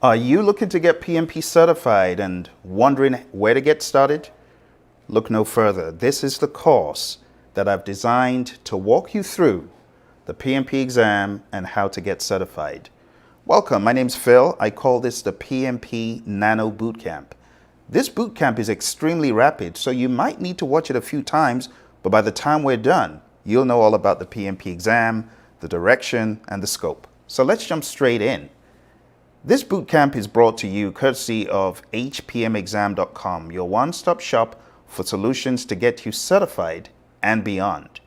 Are you looking to get PMP certified and wondering where to get started? Look no further. This is the course that I've designed to walk you through the PMP exam and how to get certified. Welcome, my name's Phil. I call this the PMP Nano Bootcamp. This bootcamp is extremely rapid, so you might need to watch it a few times, but by the time we're done, you'll know all about the PMP exam, the direction, and the scope. So let's jump straight in. This bootcamp is brought to you courtesy of hpmexam.com, your one-stop shop for solutions to get you certified and beyond.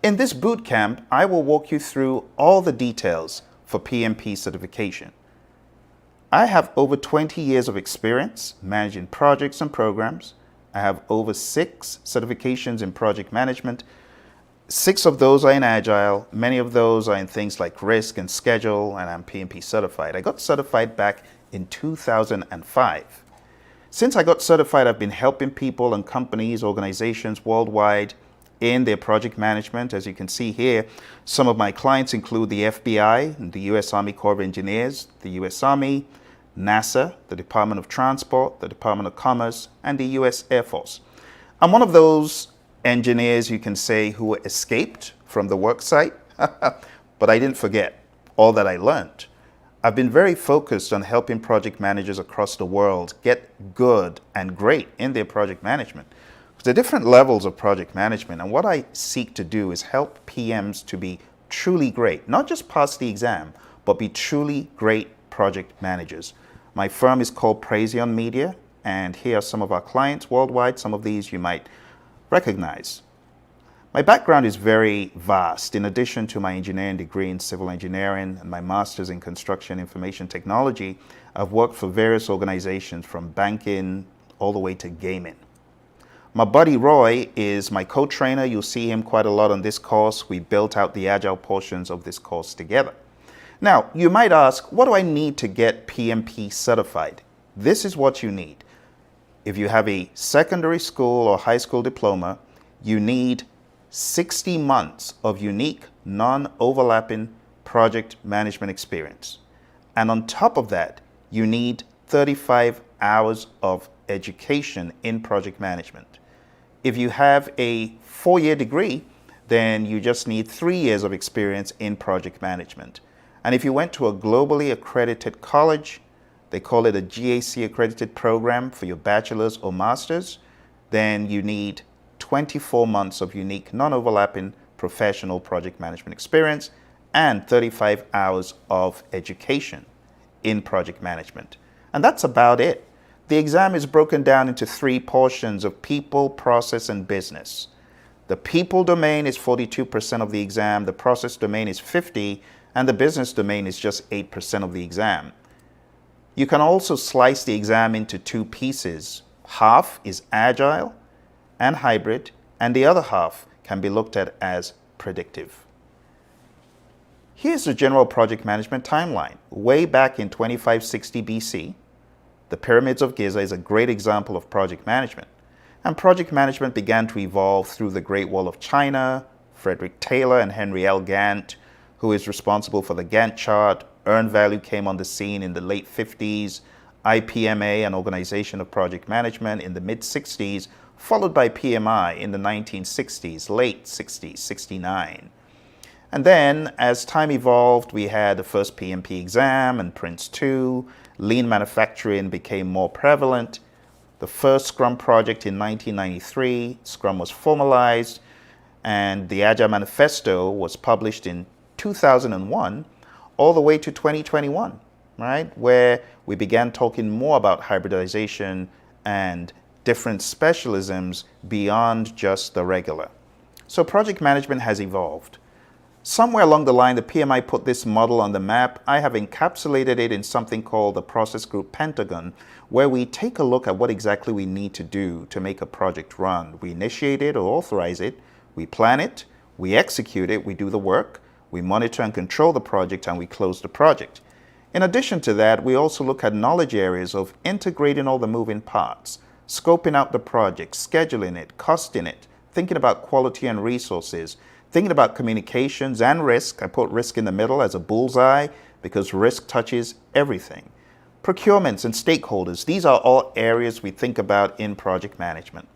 In this bootcamp, I will walk you through all the details for PMP certification. I have over 20 years of experience managing projects and programs. I have over 6 certifications in project management. 6 of those are in Agile. Many of those are in things like risk and schedule, and I'm PMP certified. I got certified back in 2005. Since I got certified, I've been helping people and companies, organizations worldwide in their project management. As you can see here, some of my clients include the FBI, the U.S. Army Corps of Engineers, the U.S. Army, NASA, the Department of Transport, the Department of Commerce, and the U.S. Air Force. I'm one of those engineers, you can say, who escaped from the work site, but I didn't forget all that I learned. I've been very focused on helping project managers across the world get good and great in their project management. There are different levels of project management, and what I seek to do is help PMs to be truly great, not just pass the exam, but be truly great project managers. My firm is called Praizion Media, and here are some of our clients worldwide. Some of these you might recognize. My background is very vast. In addition to my engineering degree in civil engineering and my master's in construction information technology, I've worked for various organizations from banking all the way to gaming. My buddy Roy is my co-trainer. You'll see him quite a lot on this course. We built out the Agile portions of this course together. Now, you might ask, what do I need to get PMP certified? This is what you need. If you have a secondary school or high school diploma, you need 60 months of unique, non-overlapping project management experience. And on top of that, you need 35 hours of education in project management. If you have a 4-year degree, then you just need 3 years of experience in project management. And if you went to a globally accredited college, they call it a GAC accredited program for your bachelor's or master's, then you need 24 months of unique, non-overlapping professional project management experience and 35 hours of education in project management. And that's about it. The exam is broken down into 3 portions of people, process, and business. The people domain is 42% of the exam, the process domain is 50%, and the business domain is just 8% of the exam. You can also slice the exam into 2 pieces. Half is agile and hybrid, and the other half can be looked at as predictive. Here's the general project management timeline. Way back in 2560 BC, the pyramids of Giza is a great example of project management. And project management began to evolve through the Great Wall of China, Frederick Taylor and Henry L. Gantt, who is responsible for the Gantt chart. Earned value came on the scene in the late 50s, IPMA, an organization of project management, in the mid-60s, followed by PMI in the 1960s, late 60s, 69. And then, as time evolved, we had the first PMP exam and Prince 2. Lean manufacturing became more prevalent. The first Scrum project in 1993, Scrum was formalized, and the Agile Manifesto was published in 2001, all the way to 2021, right? Where we began talking more about hybridization and different specialisms beyond just the regular. So project management has evolved. Somewhere along the line, the PMI put this model on the map. I have encapsulated it in something called the Process Group Pentagon, where we take a look at what exactly we need to do to make a project run. We initiate it or authorize it, we plan it, we execute it, we do the work, we monitor and control the project, and we close the project. In addition to that, we also look at knowledge areas of integrating all the moving parts, scoping out the project, scheduling it, costing it, thinking about quality and resources, thinking about communications and risk. I put risk in the middle as a bullseye because risk touches everything. Procurements and stakeholders, these are all areas we think about in project management.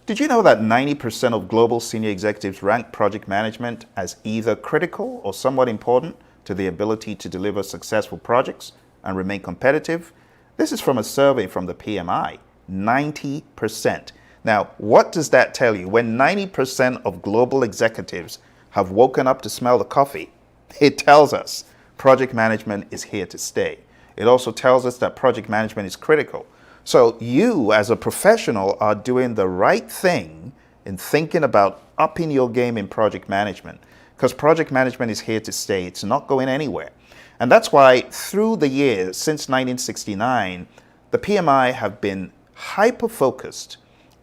Did you know that 90% of global senior executives rank project management as either critical or somewhat important to the ability to deliver successful projects and remain competitive? This is from a survey from the PMI, 90%. Now, what does that tell you? When 90% of global executives have woken up to smell the coffee, it tells us project management is here to stay. It also tells us that project management is critical. So you as a professional are doing the right thing in thinking about upping your game in project management, because project management is here to stay. It's not going anywhere. And that's why through the years, since 1969, the PMI have been hyper-focused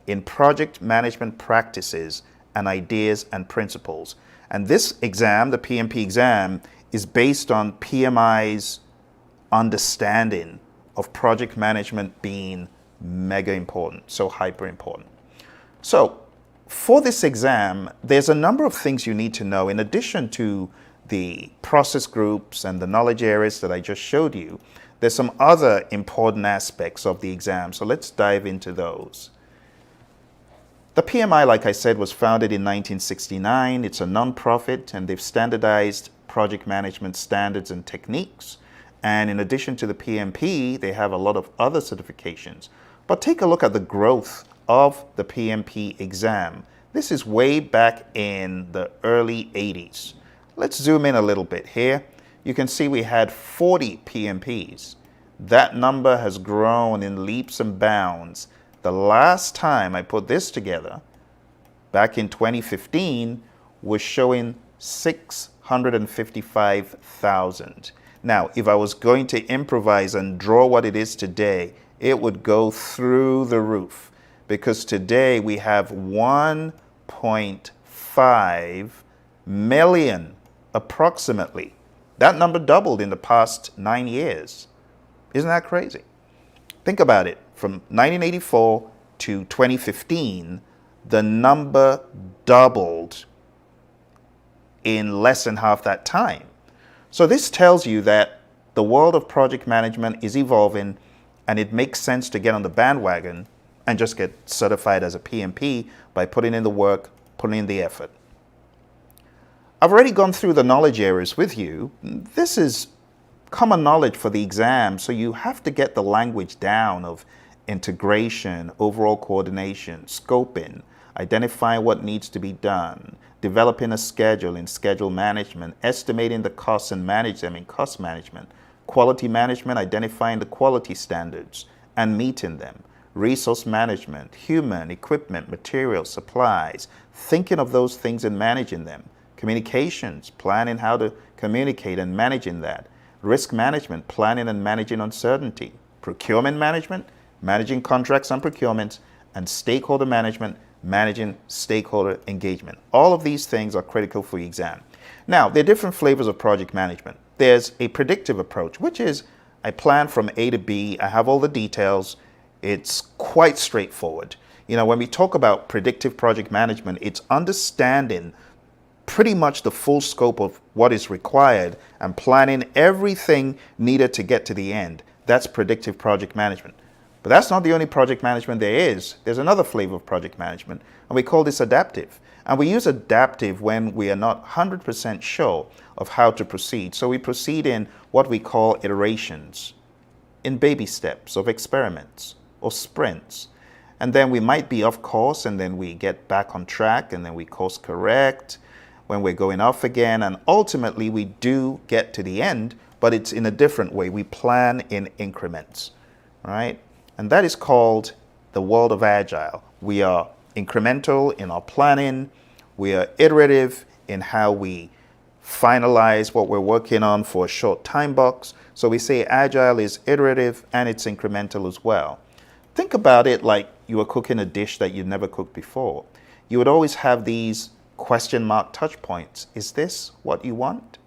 in project management practices and ideas and principles. And this exam, the PMP exam, is based on PMI's understanding of project management being mega important, so hyper important. So for this exam, there's a number of things you need to know in addition to the process groups and the knowledge areas that I just showed you. There's some other important aspects of the exam, so let's dive into those. The PMI, like I said, was founded in 1969. It's a non-profit, and they've standardized project management standards and techniques. And in addition to the PMP, they have a lot of other certifications. But take a look at the growth of the PMP exam. This is way back in the early 80s. Let's zoom in a little bit here. You can see we had 40 PMPs. That number has grown in leaps and bounds. The last time I put this together, back in 2015, was showing 655,000. Now, if I was going to improvise and draw what it is today, it would go through the roof, because today we have 1.5 million approximately. That number doubled in the past 9 years. Isn't that crazy? Think about it. From 1984 to 2015, the number doubled in less than half that time. So this tells you that the world of project management is evolving, and it makes sense to get on the bandwagon and just get certified as a PMP by putting in the work, putting in the effort. I've already gone through the knowledge areas with you. This is common knowledge for the exam, so you have to get the language down of integration, overall coordination, scoping, identifying what needs to be done, developing a schedule in schedule management, estimating the costs and manage them in cost management, quality management, identifying the quality standards and meeting them, resource management, human, equipment, materials, supplies, thinking of those things and managing them, communications, planning how to communicate and managing that, risk management, planning and managing uncertainty, procurement management, managing contracts and procurements, and stakeholder management, managing stakeholder engagement. All of these things are critical for the exam. Now, there are different flavors of project management. There's a predictive approach, which is I plan from A to B, I have all the details, it's quite straightforward. You know, when we talk about predictive project management, it's understanding pretty much the full scope of what is required and planning everything needed to get to the end. That's predictive project management. But that's not the only project management there is. There's another flavor of project management, and we call this adaptive. And we use adaptive when we are not 100% sure of how to proceed. So we proceed in what we call iterations, in baby steps of experiments or sprints. And then we might be off course, and then we get back on track, and then we course correct when we're going off again. And ultimately, we do get to the end, but it's in a different way. We plan in increments, right? And that is called the world of Agile. We are incremental in our planning. We are iterative in how we finalize what we're working on for a short time box. So we say Agile is iterative and it's incremental as well. Think about it like you were cooking a dish that you'd never cooked before. You would always have these question mark touch points. Is this what you want?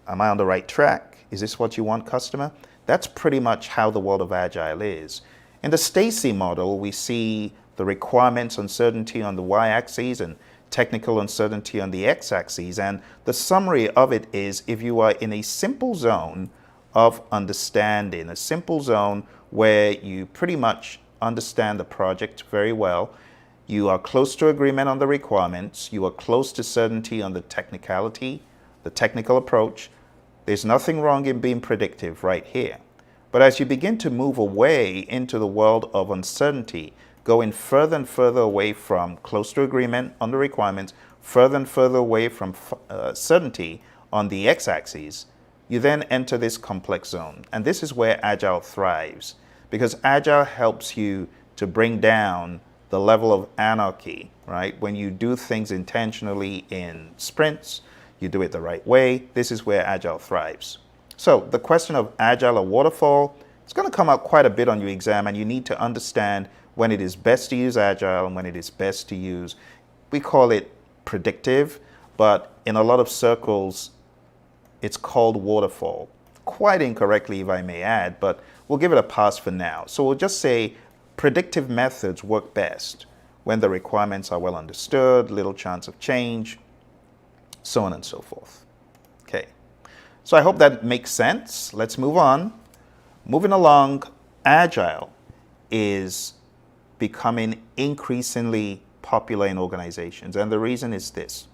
Am I on the right track? Is this what you want, customer? That's pretty much how the world of Agile is. In the Stacy model, we see the requirements uncertainty on the y-axis and technical uncertainty on the x-axis. And the summary of it is if you are in a simple zone of understanding, a simple zone where you pretty much understand the project very well. You are close to agreement on the requirements. You are close to certainty on the technicality, the technical approach. There's nothing wrong in being predictive right here. But as you begin to move away into the world of uncertainty, going further and further away from close to agreement on the requirements, further and further away from certainty on the x-axis, you then enter this complex zone. And this is where Agile thrives, because Agile helps you to bring down the level of anarchy, right? When you do things intentionally in sprints, you do it the right way. This is where Agile thrives. So the question of Agile or waterfall, it's going to come up quite a bit on your exam, and you need to understand when it is best to use Agile and when it is best to use, we call it predictive, but in a lot of circles, it's called waterfall. Quite incorrectly, if I may add, but we'll give it a pass for now. So we'll just say predictive methods work best when the requirements are well understood, little chance of change, so on and so forth. Okay, so I hope that makes sense. Let's move on. Moving along, Agile is becoming increasingly popular in organizations, and the reason is this.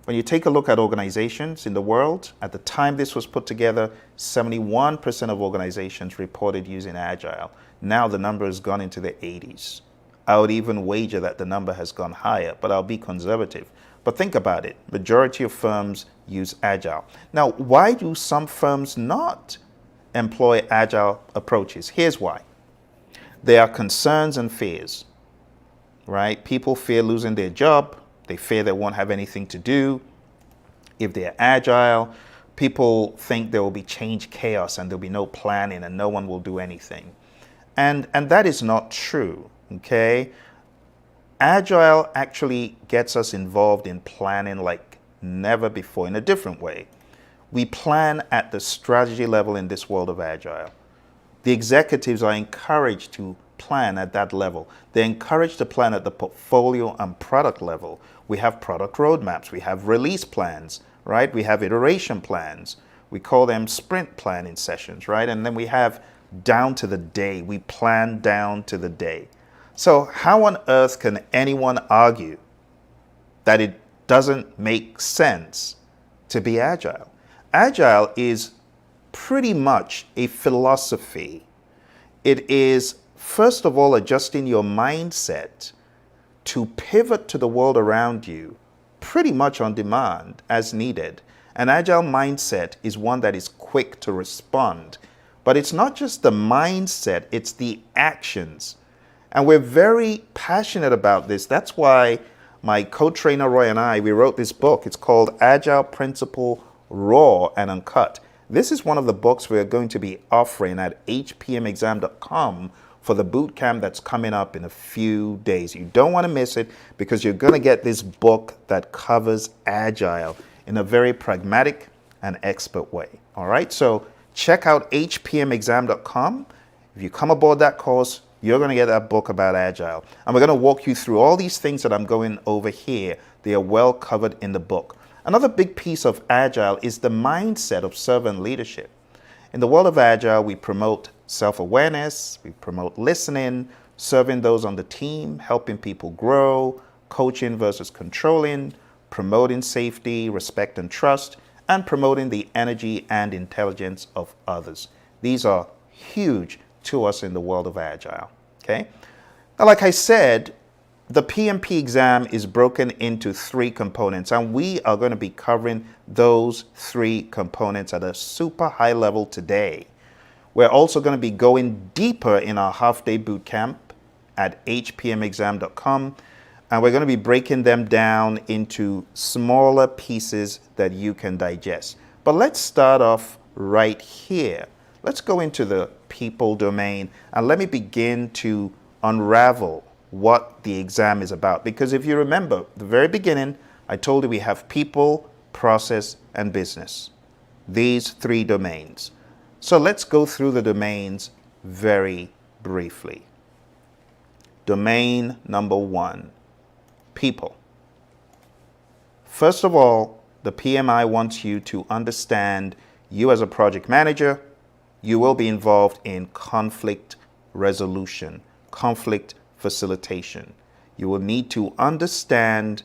When you take a look at organizations in the world, at the time this was put together, 71% of organizations reported using Agile. Now the number has gone into the 80s. I would even wager that the number has gone higher, but I'll be conservative. But think about it. Majority of firms use Agile. Now, why do some firms not employ Agile approaches? Here's why. There are concerns and fears, right? People fear losing their job. They fear they won't have anything to do. If they're Agile, people think there will be change chaos and there'll be no planning and no one will do anything. And that is not true, okay? Agile actually gets us involved in planning like never before in a different way. We plan at the strategy level in this world of Agile. The executives are encouraged to plan at that level. They're encouraged to plan at the portfolio and product level. We have product roadmaps. We have release plans, right? We have iteration plans. We call them sprint planning sessions, right? And then we have down to the day. We plan down to the day. So how on earth can anyone argue that it doesn't make sense to be Agile? Agile is pretty much a philosophy. It is, first of all, adjusting your mindset to pivot to the world around you pretty much on demand as needed. An Agile mindset is one that is quick to respond. But it's not just the mindset, it's the actions. And we're very passionate about this. That's why my co-trainer Roy and I, we wrote this book. It's called Agile Principle Raw and Uncut. This is one of the books we're going to be offering at hpmexam.com for the boot camp that's coming up in a few days. You don't want to miss it because you're going to get this book that covers Agile in a very pragmatic and expert way. All right, so check out hpmexam.com. If you come aboard that course, you're going to get that book about Agile. And we're going to walk you through all these things that I'm going over here. They are well covered in the book. Another big piece of Agile is the mindset of servant leadership. In the world of Agile, we promote self-awareness, we promote listening, serving those on the team, helping people grow, coaching versus controlling, promoting safety, respect, and trust, and promoting the energy and intelligence of others. These are huge to us in the world of Agile, okay? Now, like I said, the PMP exam is broken into 3 components, and we are going to be covering those 3 components at a super high level today. We're also going to be going deeper in our half-day boot camp at hpmexam.com, and we're going to be breaking them down into smaller pieces that you can digest. But let's start off right here. Let's go into the people domain, and let me begin to unravel what the exam is about. Because if you remember, at the very beginning, I told you we have people, process, and business. These 3 domains. So let's go through the domains very briefly. Domain number 1, people. First of all, the PMI wants you to understand you as a project manager, you will be involved in conflict resolution, conflict facilitation. You will need to understand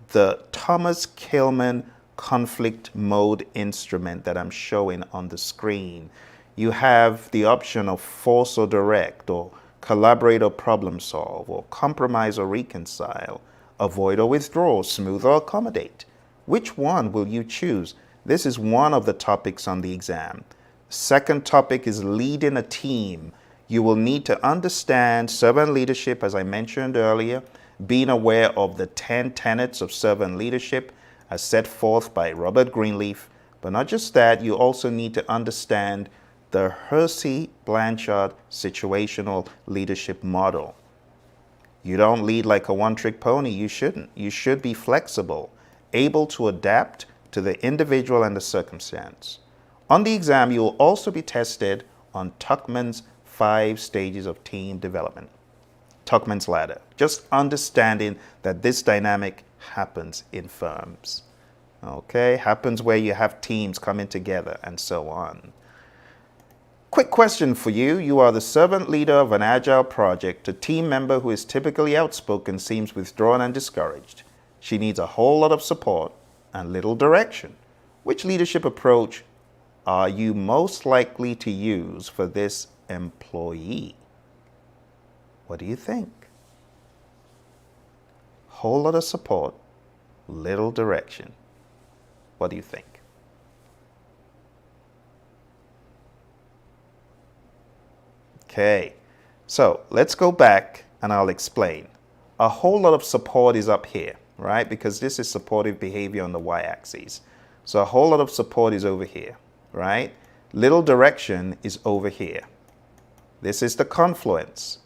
the Thomas Kilmann conflict mode instrument that I'm showing on the screen. You have the option of force or direct, or collaborate or problem solve, or compromise or reconcile, avoid or withdraw, smooth or accommodate. Which one will you choose? This is one of the topics on the exam. Second topic is leading a team. You will need to understand servant leadership, as I mentioned earlier, being aware of the 10 tenets of servant leadership as set forth by Robert Greenleaf. But not just that, you also need to understand the Hersey-Blanchard situational leadership model. You don't lead like a one-trick pony. You shouldn't. You should be flexible, able to adapt to the individual and the circumstance. On the exam, you will also be tested on Tuckman's 5 stages of team development. Tuckman's ladder. Just understanding that this dynamic happens in firms. Okay, happens where you have teams coming together and so on. Quick question for you. You are the servant leader of an agile project. A team member who is typically outspoken seems withdrawn and discouraged. She needs a whole lot of support and little direction. Which leadership approach are you most likely to use for this employee? What do you think? Whole lot of support, little direction. What do you think? Okay, so let's go back and I'll explain. A whole lot of support is up here, right? Because this is supportive behavior on the y-axis. So a whole lot of support is over here, right? Little direction is over here. This is the confluence,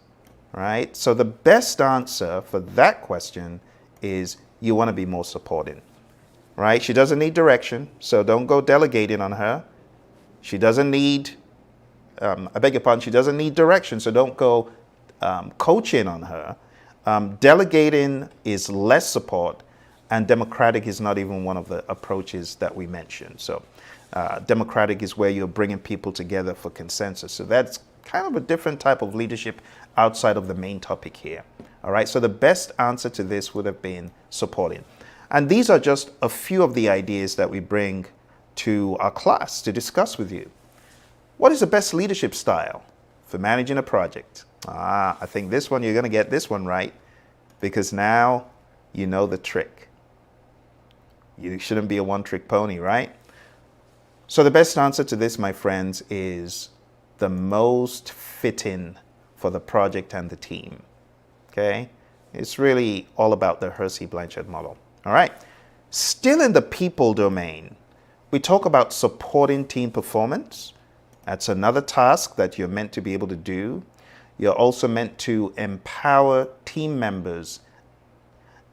right? So the best answer for that question is you want to be more supporting, right? She doesn't need direction, so don't go delegating on her. She doesn't need I beg your pardon, she doesn't need direction, so don't go coaching on her. Delegating is less support, and democratic is not even one of the approaches that we mentioned. So democratic is where you're bringing people together for consensus. So that's kind of a different type of leadership outside of the main topic here. All right, so the best answer to this would have been supporting. And these are just a few of the ideas that we bring to our class to discuss with you. What is the best leadership style for managing a project? I think this one, you're going to get this one right, because now you know the trick. You shouldn't be a one-trick pony, right? So the best answer to this, my friends, is the most fitting for the project and the team. Okay? It's really all about the Hersey-Blanchard model. All right? Still in the people domain, we talk about supporting team performance. That's another task that you're meant to be able to do. You're also meant to empower team members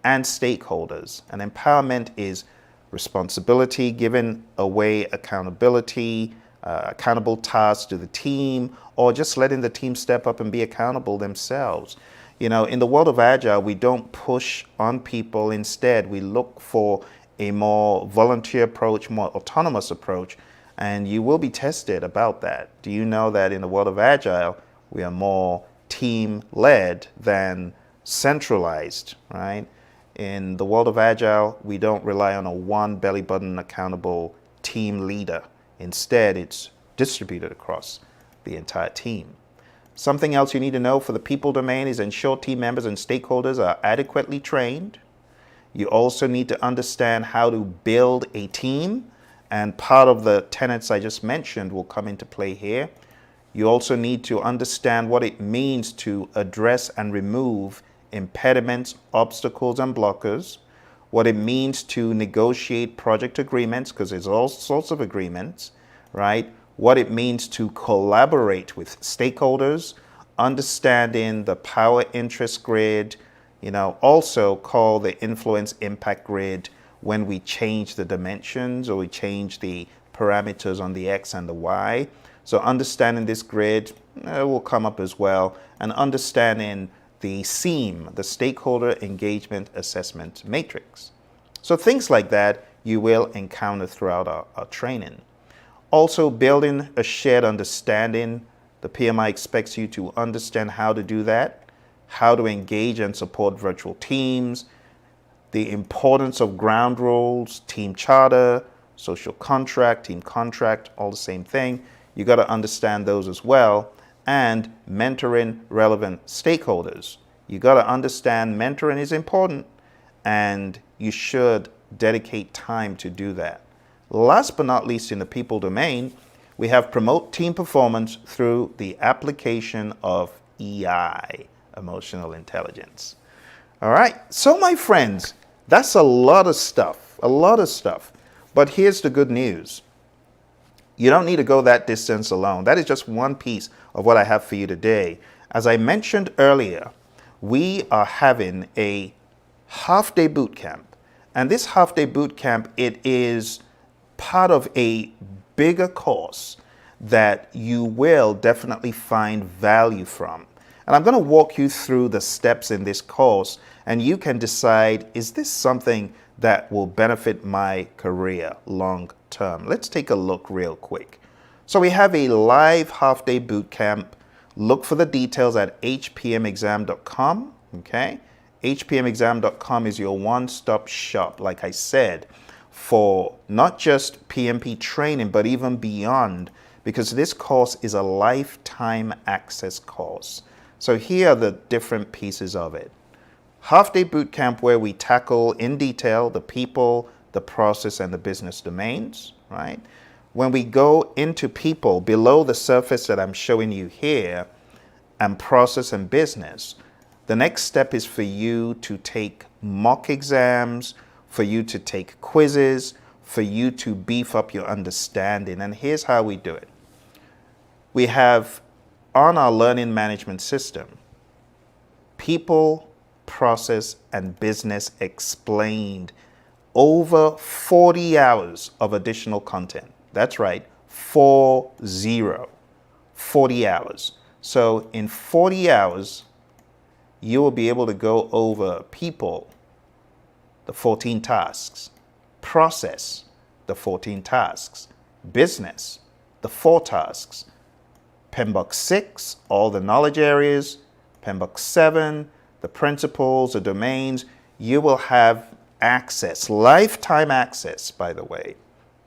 and stakeholders. And empowerment is responsibility, giving away accountability, accountable tasks to the team, or just letting the team step up and be accountable themselves. You know, in the world of Agile, we don't push on people. Instead, we look for a more volunteer approach, more autonomous approach. And you will be tested about that. Do you know that in the world of Agile, we are more team-led than centralized, right? In the world of Agile, we don't rely on a one belly-button accountable team leader. Instead, it's distributed across the entire team. Something else you need to know for the people domain is ensure team members and stakeholders are adequately trained. You also need to understand how to build a team. And part of the tenets I just mentioned will come into play here. You also need to understand what it means to address and remove impediments, obstacles, and blockers. What it means to negotiate project agreements, because there's all sorts of agreements, right? What it means to collaborate with stakeholders, understanding the power interest grid, also call the influence impact grid when we change the dimensions or we change the parameters on the X and the Y. So understanding this grid will come up as well, and understanding the SEAM, the Stakeholder Engagement Assessment Matrix. So things like that you will encounter throughout our training. Also, building a shared understanding. The PMI expects you to understand how to do that, how to engage and support virtual teams, the importance of ground rules, team charter, social contract, team contract, all the same thing. You got to understand those as well. And mentoring relevant stakeholders. You got to understand mentoring is important and you should dedicate time to do that. Last but not least, in the people domain, we have promote team performance through the application of EI, emotional intelligence. All right, so my friends, that's a lot of stuff, a lot of stuff. But here's the good news. You don't need to go that distance alone. That is just one piece of what I have for you today. As I mentioned earlier, we are having a half-day boot camp. And this half-day boot camp, it is part of a bigger course that you will definitely find value from. And I'm going to walk you through the steps in this course, and you can decide, is this something that will benefit my career long term? Let's take a look real quick. So we have a live half-day boot camp. Look for the details at hpmexam.com, okay? hpmexam.com is your one-stop shop, like I said, for not just PMP training, but even beyond, because this course is a lifetime access course. So here are the different pieces of it. Half-day boot camp where we tackle in detail the people, the process, and the business domains, right? When we go into people below the surface that I'm showing you here, and process and business, the next step is for you to take mock exams, for you to take quizzes, for you to beef up your understanding. And here's how we do it. We have on our learning management system, people, process, and business explained, over 40 hours of additional content. That's right, 40 hours. So in 40 hours, you will be able to go over people, the 14 tasks, process, the 14 tasks, business, the 4 tasks, PMBOK 6, all the knowledge areas, PMBOK 7, the principles, the domains. You will have access, lifetime access, by the way,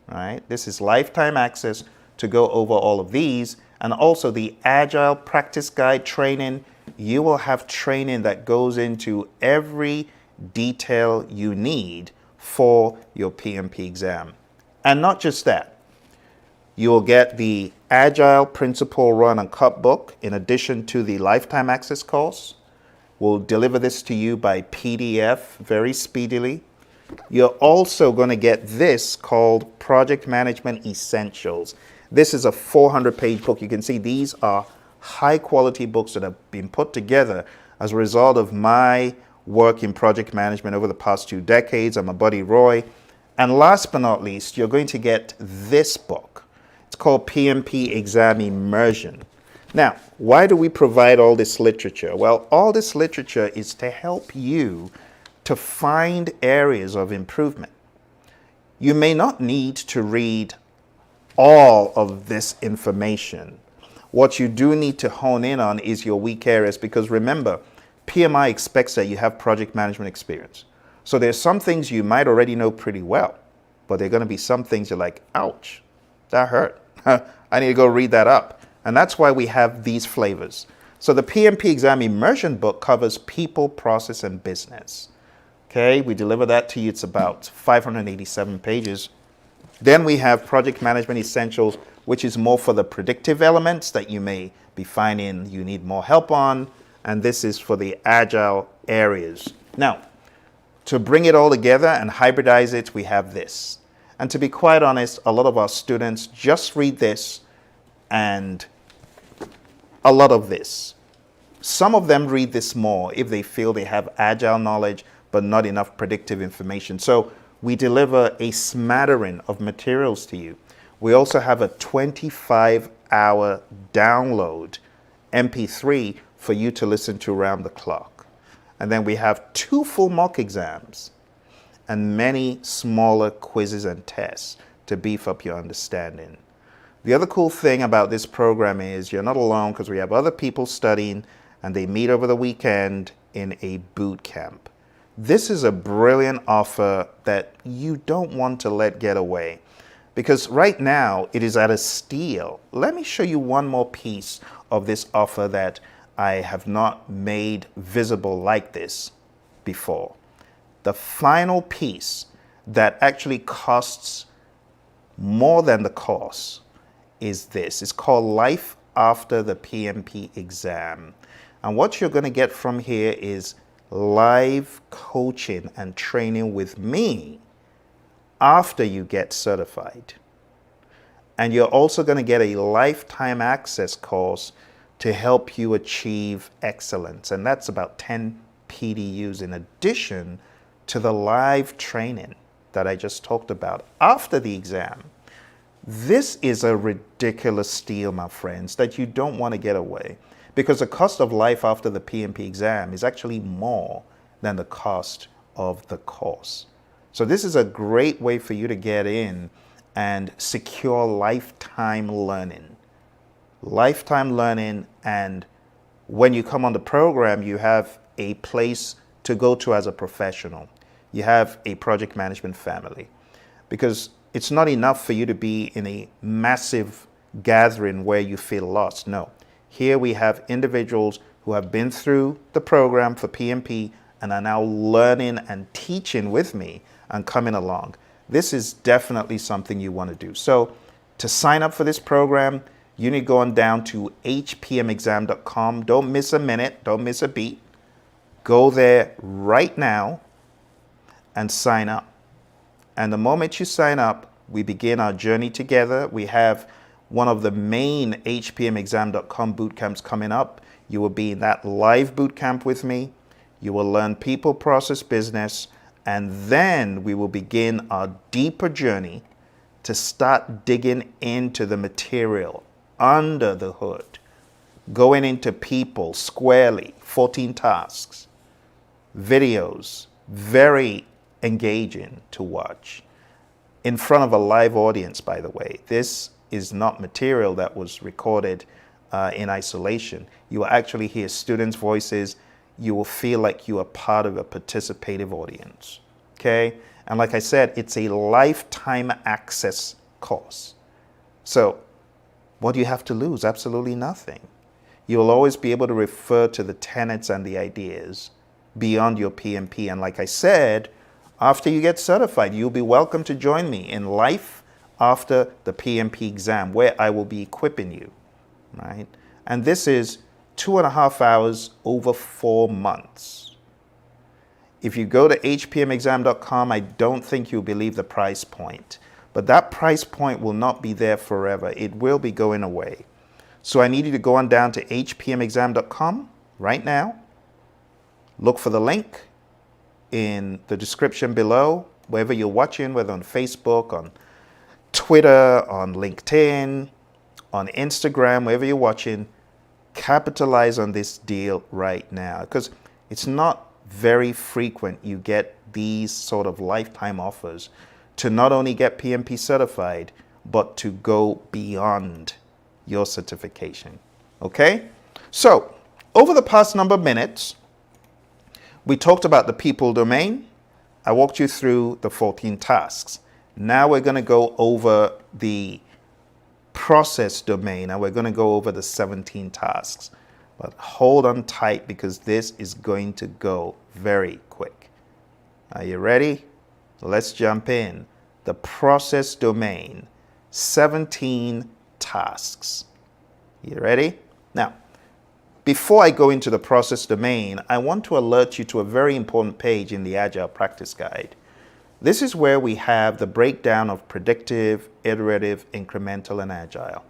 right? This is lifetime access to go over all of these, and also the Agile Practice Guide training. You will have training that goes into every detail you need for your PMP exam. And not just that, you will get the Agile Principle Run and Cut book in addition to the lifetime access course. We'll deliver this to you by PDF very speedily. You're also going to get this called Project Management Essentials. This is a 400-page book. You can see these are high-quality books that have been put together as a result of my work in project management over the past 2 decades. I'm a buddy Roy. And last but not least, you're going to get this book. It's called PMP Exam Immersion. Now, why do we provide all this literature? Well, all this literature is to help you to find areas of improvement. You may not need to read all of this information. What you do need to hone in on is your weak areas, because remember, PMI expects that you have project management experience. So there's some things you might already know pretty well, but there are going to be some things you're like, ouch, that hurt. I need to go read that up. And that's why we have these flavors. So the PMP Exam Immersion book covers people, process, and business. Okay, we deliver that to you. It's about 587 pages. Then we have Project Management Essentials, which is more for the predictive elements that you may be finding you need more help on. And this is for the agile areas. Now, to bring it all together and hybridize it, we have this. And to be quite honest, a lot of our students just read this and a lot of this. Some of them read this more if they feel they have agile knowledge, but not enough predictive information. So we deliver a smattering of materials to you. We also have a 25-hour download MP3 for you to listen to around the clock. And then we have 2 full mock exams and many smaller quizzes and tests to beef up your understanding. The other cool thing about this program is you're not alone because we have other people studying and they meet over the weekend in a boot camp. This is a brilliant offer that you don't want to let get away because right now it is at a steal. Let me show you one more piece of this offer that I have not made visible like this before. The final piece that actually costs more than the course is this. It's called Life After the PMP Exam. And what you're going to get from here is live coaching and training with me after you get certified. And you're also going to get a lifetime access course to help you achieve excellence. And that's about 10 PDUs in addition to the live training that I just talked about after the exam. This is a ridiculous steal, my friends, that you don't want to get away because the cost of life after the PMP exam is actually more than the cost of the course. So this is a great way for you to get in and secure lifetime learning. Lifetime learning, and when you come on the program, you have a place to go to as a professional. You have a project management family because it's not enough for you to be in a massive gathering where you feel lost. No, here we have individuals who have been through the program for PMP and are now learning and teaching with me and coming along. This is definitely something you want to do. So to sign up for this program, you need to go on down to hpmexam.com. Don't miss a minute. Don't miss a beat. Go there right now and sign up. And the moment you sign up, we begin our journey together. We have one of the main hpmexam.com bootcamps coming up. You will be in that live bootcamp with me. You will learn people, process, business, and then we will begin our deeper journey to start digging into the material under the hood, going into people squarely, 14 tasks, videos, very engaging to watch in front of a live audience, by the way. This is not material that was recorded in isolation. You will actually hear students' voices. You will feel like you are part of a participative audience, okay? And like I said, it's a lifetime access course. So what do you have to lose? Absolutely nothing. You'll always be able to refer to the tenets and the ideas beyond your PMP. And like I said, after you get certified, you'll be welcome to join me in Life After the PMP Exam, where I will be equipping you, right? And this is 2.5 hours over 4 months. If you go to hpmexam.com, I don't think you'll believe the price point. But that price point will not be there forever. It will be going away. So I need you to go on down to hpmexam.com right now. Look for the link in the description below, wherever you're watching, whether on Facebook, on Twitter, on LinkedIn, on Instagram, wherever you're watching. Capitalize on this deal right now because it's not very frequent you get these sort of lifetime offers to not only get PMP certified, but to go beyond your certification. Okay? So, over the past number of minutes, we talked about the people domain. I walked you through the 14 tasks. Now we're going to go over the process domain and we're going to go over the 17 tasks. But hold on tight because this is going to go very quick. Are you ready? Let's jump in. The process domain, 17 tasks. You ready? Now, before I go into the process domain, I want to alert you to a very important page in the Agile Practice Guide. This is where we have the breakdown of predictive, iterative, incremental, and agile.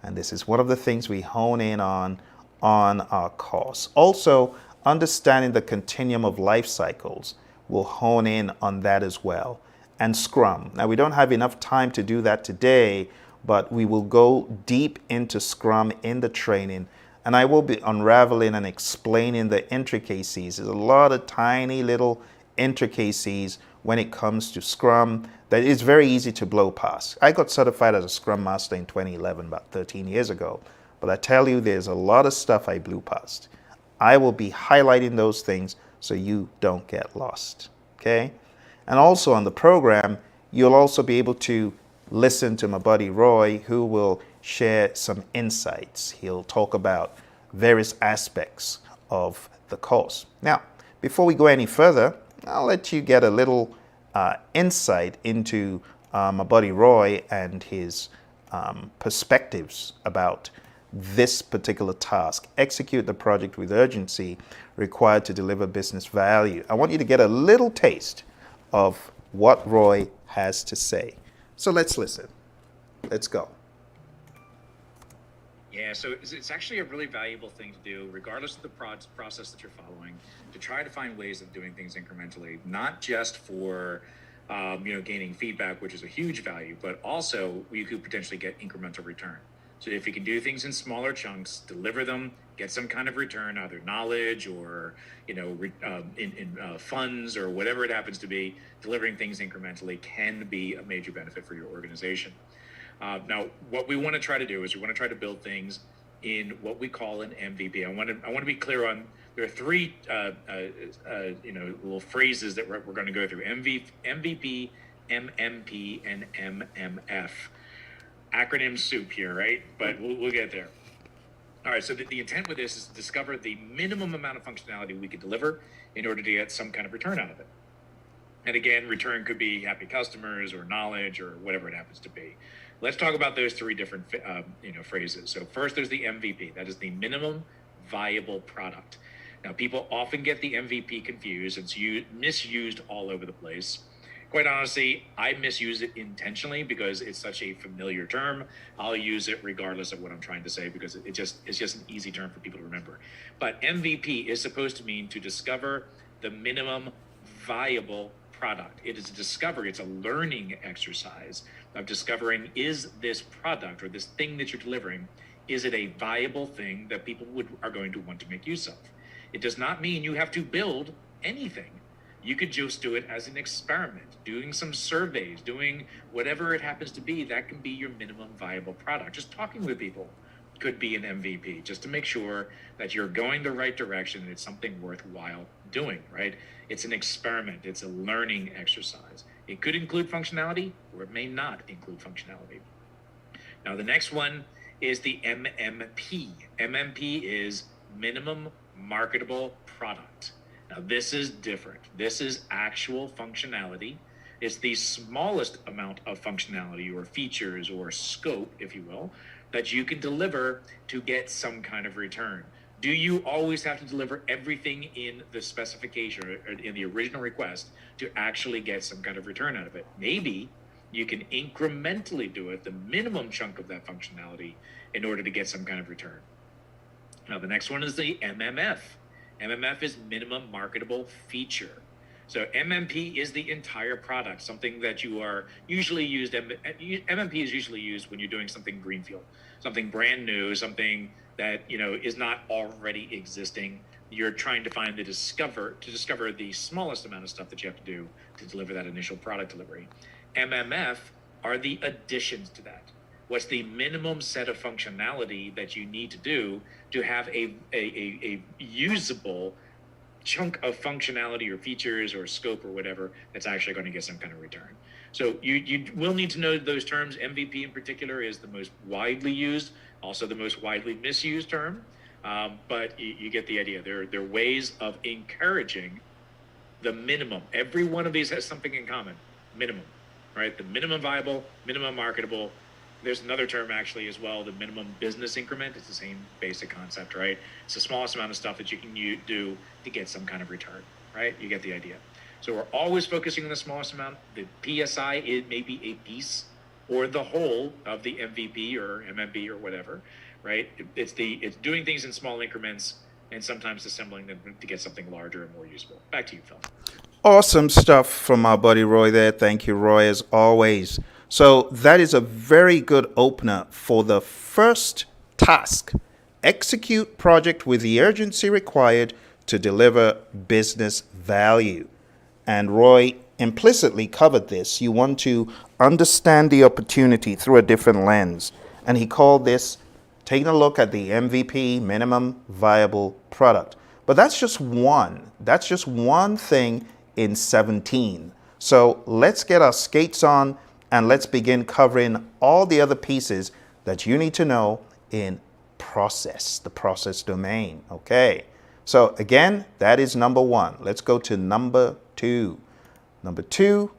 And this is one of the things we hone in on our course. Also, understanding the continuum of life cycles, we'll hone in on that as well. And Scrum. Now, we don't have enough time to do that today, but we will go deep into Scrum in the training. And I will be unraveling and explaining the intricacies. There's a lot of tiny little intricacies when it comes to Scrum that is very easy to blow past. I got certified as a Scrum Master in 2011, about 13 years ago. But I tell you, there's a lot of stuff I blew past. I will be highlighting those things so you don't get lost, okay? And also on the program, you'll also be able to listen to my buddy Roy, who will share some insights. He'll talk about various aspects of the course. Now, before we go any further, I'll let you get a little insight into my buddy Roy and his perspectives about this particular task. Execute the project with urgency required to deliver business value. I want you to get a little taste of what Roy has to say. So let's listen. Let's go. Yeah, so it's actually a really valuable thing to do, regardless of the process that you're following, to try to find ways of doing things incrementally, not just for gaining feedback, which is a huge value, but also you could potentially get incremental return. So if you can do things in smaller chunks, deliver them, get some kind of return, either knowledge or in funds or whatever it happens to be, delivering things incrementally can be a major benefit for your organization. Now, what we want to try to do is we want to try to build things in what we call an MVP. I want to be clear on, there are three little phrases that we're going to go through: MVP, MMP, and MMF. Acronym soup here, right? But we'll get there. All right, so the intent with this is to discover the minimum amount of functionality we could deliver in order to get some kind of return out of it. And again, return could be happy customers or knowledge or whatever it happens to be. Let's talk about those three different phrases. So first, there's the MVP. That is the minimum viable product. Now, people often get the MVP confused. It's misused all over the place. Quite honestly, I misuse it intentionally because it's such a familiar term. I'll use it regardless of what I'm trying to say because it's just an easy term for people to remember. But MVP is supposed to mean to discover the minimum viable product. It is a discovery. It's a learning exercise of discovering, is this product or this thing that you're delivering, is it a viable thing that people are going to want to make use of? It does not mean you have to build anything. You could just do it as an experiment, doing some surveys, doing whatever it happens to be. That can be your minimum viable product. Just talking with people could be an MVP, just to make sure that you're going the right direction and it's something worthwhile doing, right? It's an experiment. It's a learning exercise. It could include functionality or it may not include functionality. Now, the next one is the MMP. MMP is minimum marketable product. Now, this is different. This is actual functionality. It's the smallest amount of functionality or features or scope, if you will, that you can deliver to get some kind of return. Do you always have to deliver everything in the specification or in the original request to actually get some kind of return out of it? Maybe you can incrementally do it, the minimum chunk of that functionality, in order to get some kind of return. Now, the next one is the MMF. MMF is minimum marketable feature. So MMP is the entire product, something that you are usually used. MMP is usually used when you're doing something greenfield, something brand new, something that is not already existing. You're trying to discover the smallest amount of stuff that you have to do to deliver that initial product delivery. MMF are the additions to that. What's the minimum set of functionality that you need to do to have a usable chunk of functionality or features or scope or whatever that's actually going to get some kind of return? So you will need to know those terms. MVP in particular is the most widely used, also the most widely misused term, but you get the idea. There are ways of encouraging the minimum. Every one of these has something in common. Minimum, right? The minimum viable, minimum marketable. There's another term actually as well, the minimum business increment. It's the same basic concept, right? It's the smallest amount of stuff that you can do to get some kind of return, right? You get the idea. So we're always focusing on the smallest amount. The PSI, it may be a piece or the whole of the MVP or MMP or whatever, right? It's doing things in small increments and sometimes assembling them to get something larger and more useful. Back to you, Phil. Awesome stuff from our buddy Roy there. Thank you, Roy, as always. So that is a very good opener for the first task. Execute project with the urgency required to deliver business value. And Roy implicitly covered this. You want to understand the opportunity through a different lens. And he called this taking a look at the MVP, minimum viable product. But that's just one. That's just one thing in 17. So let's get our skates on and let's begin covering all the other pieces that you need to know in process, the process domain. Okay. So again, that is number one. Let's go to number two. Number two,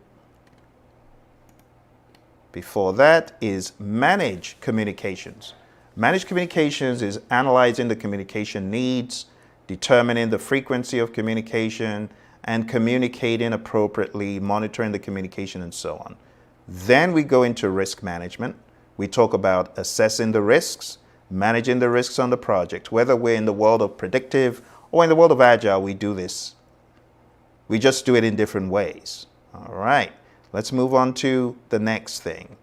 before that, is manage communications. Manage communications is analyzing the communication needs, determining the frequency of communication, and communicating appropriately, monitoring the communication, and so on. Then we go into risk management. We talk about assessing the risks, managing the risks on the project. Whether we're in the world of predictive or in the world of agile, we do this. We just do it in different ways. All right, let's move on to the next thing.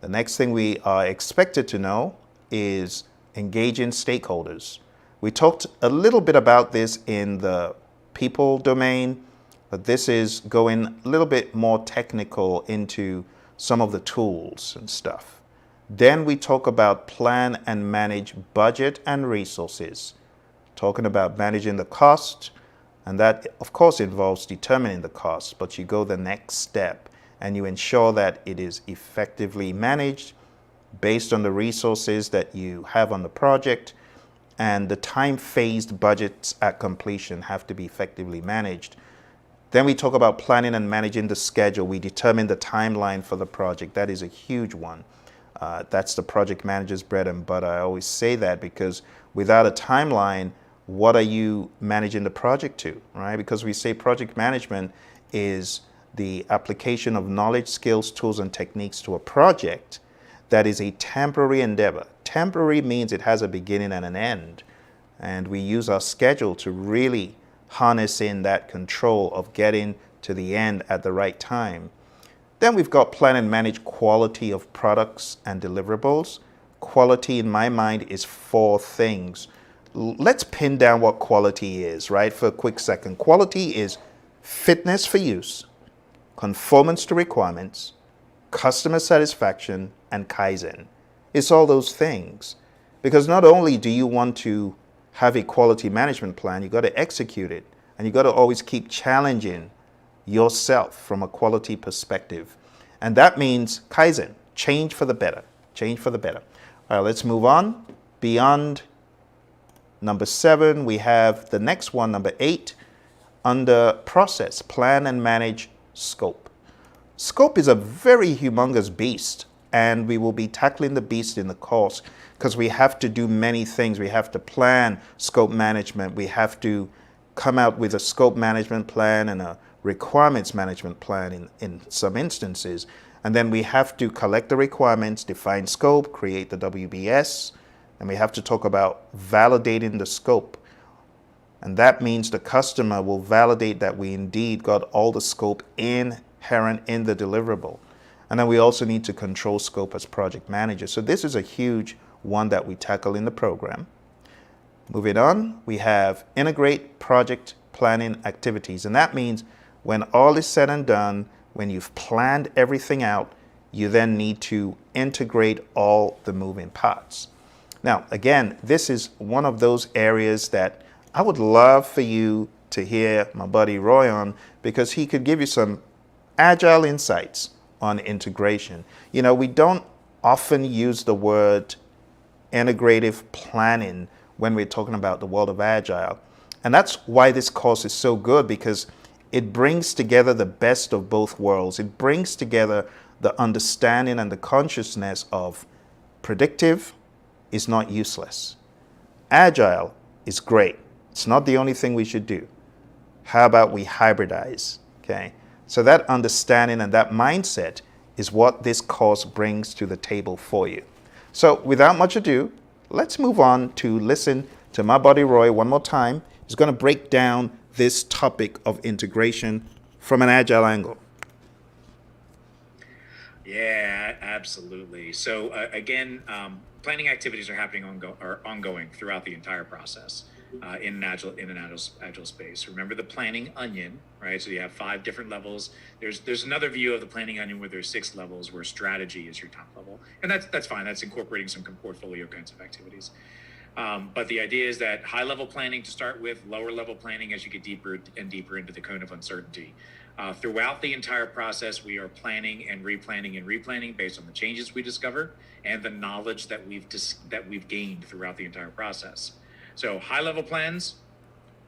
The next thing we are expected to know is engaging stakeholders. We talked a little bit about this in the people domain, but this is going a little bit more technical into some of the tools and stuff. Then we talk about plan and manage budget and resources, talking about managing the cost, and that of course involves determining the cost, but you go the next step and you ensure that it is effectively managed based on the resources that you have on the project, and the time-phased budgets at completion have to be effectively managed. Then we talk about planning and managing the schedule. We determine the timeline for the project. That is a huge one. That's the project manager's bread and butter. I always say that because without a timeline, what are you managing the project to, right? Because we say project management is the application of knowledge, skills, tools, and techniques to a project that is a temporary endeavor. Temporary means it has a beginning and an end. And we use our schedule to really harness in that control of getting to the end at the right time. Then we've got plan and manage quality of products and deliverables. Quality, in my mind, is four things. Let's pin down what quality is, right, for a quick second. Quality is fitness for use, conformance to requirements, customer satisfaction, and Kaizen. It's all those things. Because not only do you want to have a quality management plan, you got to execute it. And you got to always keep challenging yourself from a quality perspective. And that means Kaizen, change for the better, change for the better. All right, let's move on. Beyond number 7, we have the next one, number 8, under process, plan and manage scope. Scope is a very humongous beast, and we will be tackling the beast in the course because we have to do many things. We have to plan scope management. We have to come out with a scope management plan and a requirements management plan in some instances. And then we have to collect the requirements, define scope, create the WBS, and we have to talk about validating the scope. And that means the customer will validate that we indeed got all the scope inherent in the deliverable. And then we also need to control scope as project manager. So this is a huge one that we tackle in the program. Moving on, we have integrate project planning activities. And that means when all is said and done, when you've planned everything out, you then need to integrate all the moving parts. Now, again, this is one of those areas that I would love for you to hear my buddy Roy on, because he could give you some agile insights on integration. You know, we don't often use the word integrative planning when we're talking about the world of agile. And that's why this course is so good, because it brings together the best of both worlds. It brings together the understanding and the consciousness of predictive is not useless. Agile is great. It's not the only thing we should do. How about we hybridize? Okay. So that understanding and that mindset is what this course brings to the table for you. So without much ado, let's move on to listen to my buddy Roy one more time. He's going to break down this topic of integration from an agile angle. Yeah, absolutely. So again, planning activities are happening ongoing throughout the entire process. in an agile space. Remember the planning onion, right? So you have 5 different levels. There's another view of the planning onion where there's 6 levels, where strategy is your top level, and that's fine. That's incorporating some portfolio kinds of activities. But the idea is that high level planning to start with, lower level planning as you get deeper and deeper into the cone of uncertainty. Throughout the entire process, we are planning and replanning based on the changes we discover and the knowledge that we've gained throughout the entire process. So high level plans,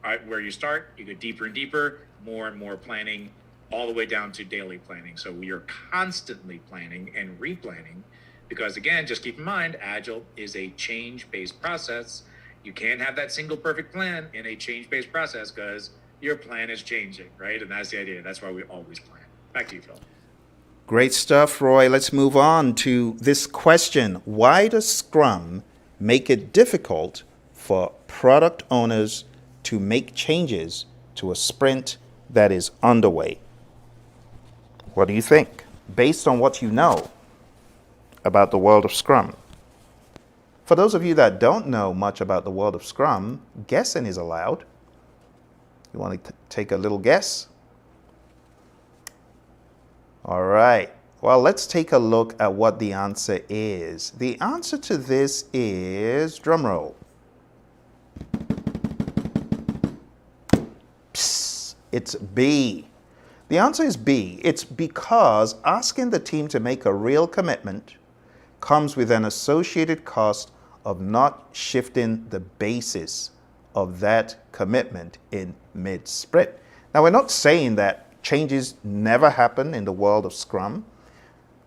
all right, where you start, you go deeper and deeper, more and more planning, all the way down to daily planning. So we are constantly planning and replanning, because again, just keep in mind, Agile is a change-based process. You can't have that single perfect plan in a change-based process because your plan is changing, right? And that's the idea. That's why we always plan. Back to you, Phil. Great stuff, Roy. Let's move on to this question. Why does Scrum make it difficult for product owners to make changes to a sprint that is underway? What do you think, based on what you know about the world of Scrum? For those of you that don't know much about the world of Scrum, guessing is allowed. You want to take a little guess? All right. Well, let's take a look at what the answer is. The answer to this is, drum roll. Psst, it's B. The answer is B. It's because asking the team to make a real commitment comes with an associated cost of not shifting the basis of that commitment in mid-sprint. Now, we're not saying that changes never happen in the world of Scrum.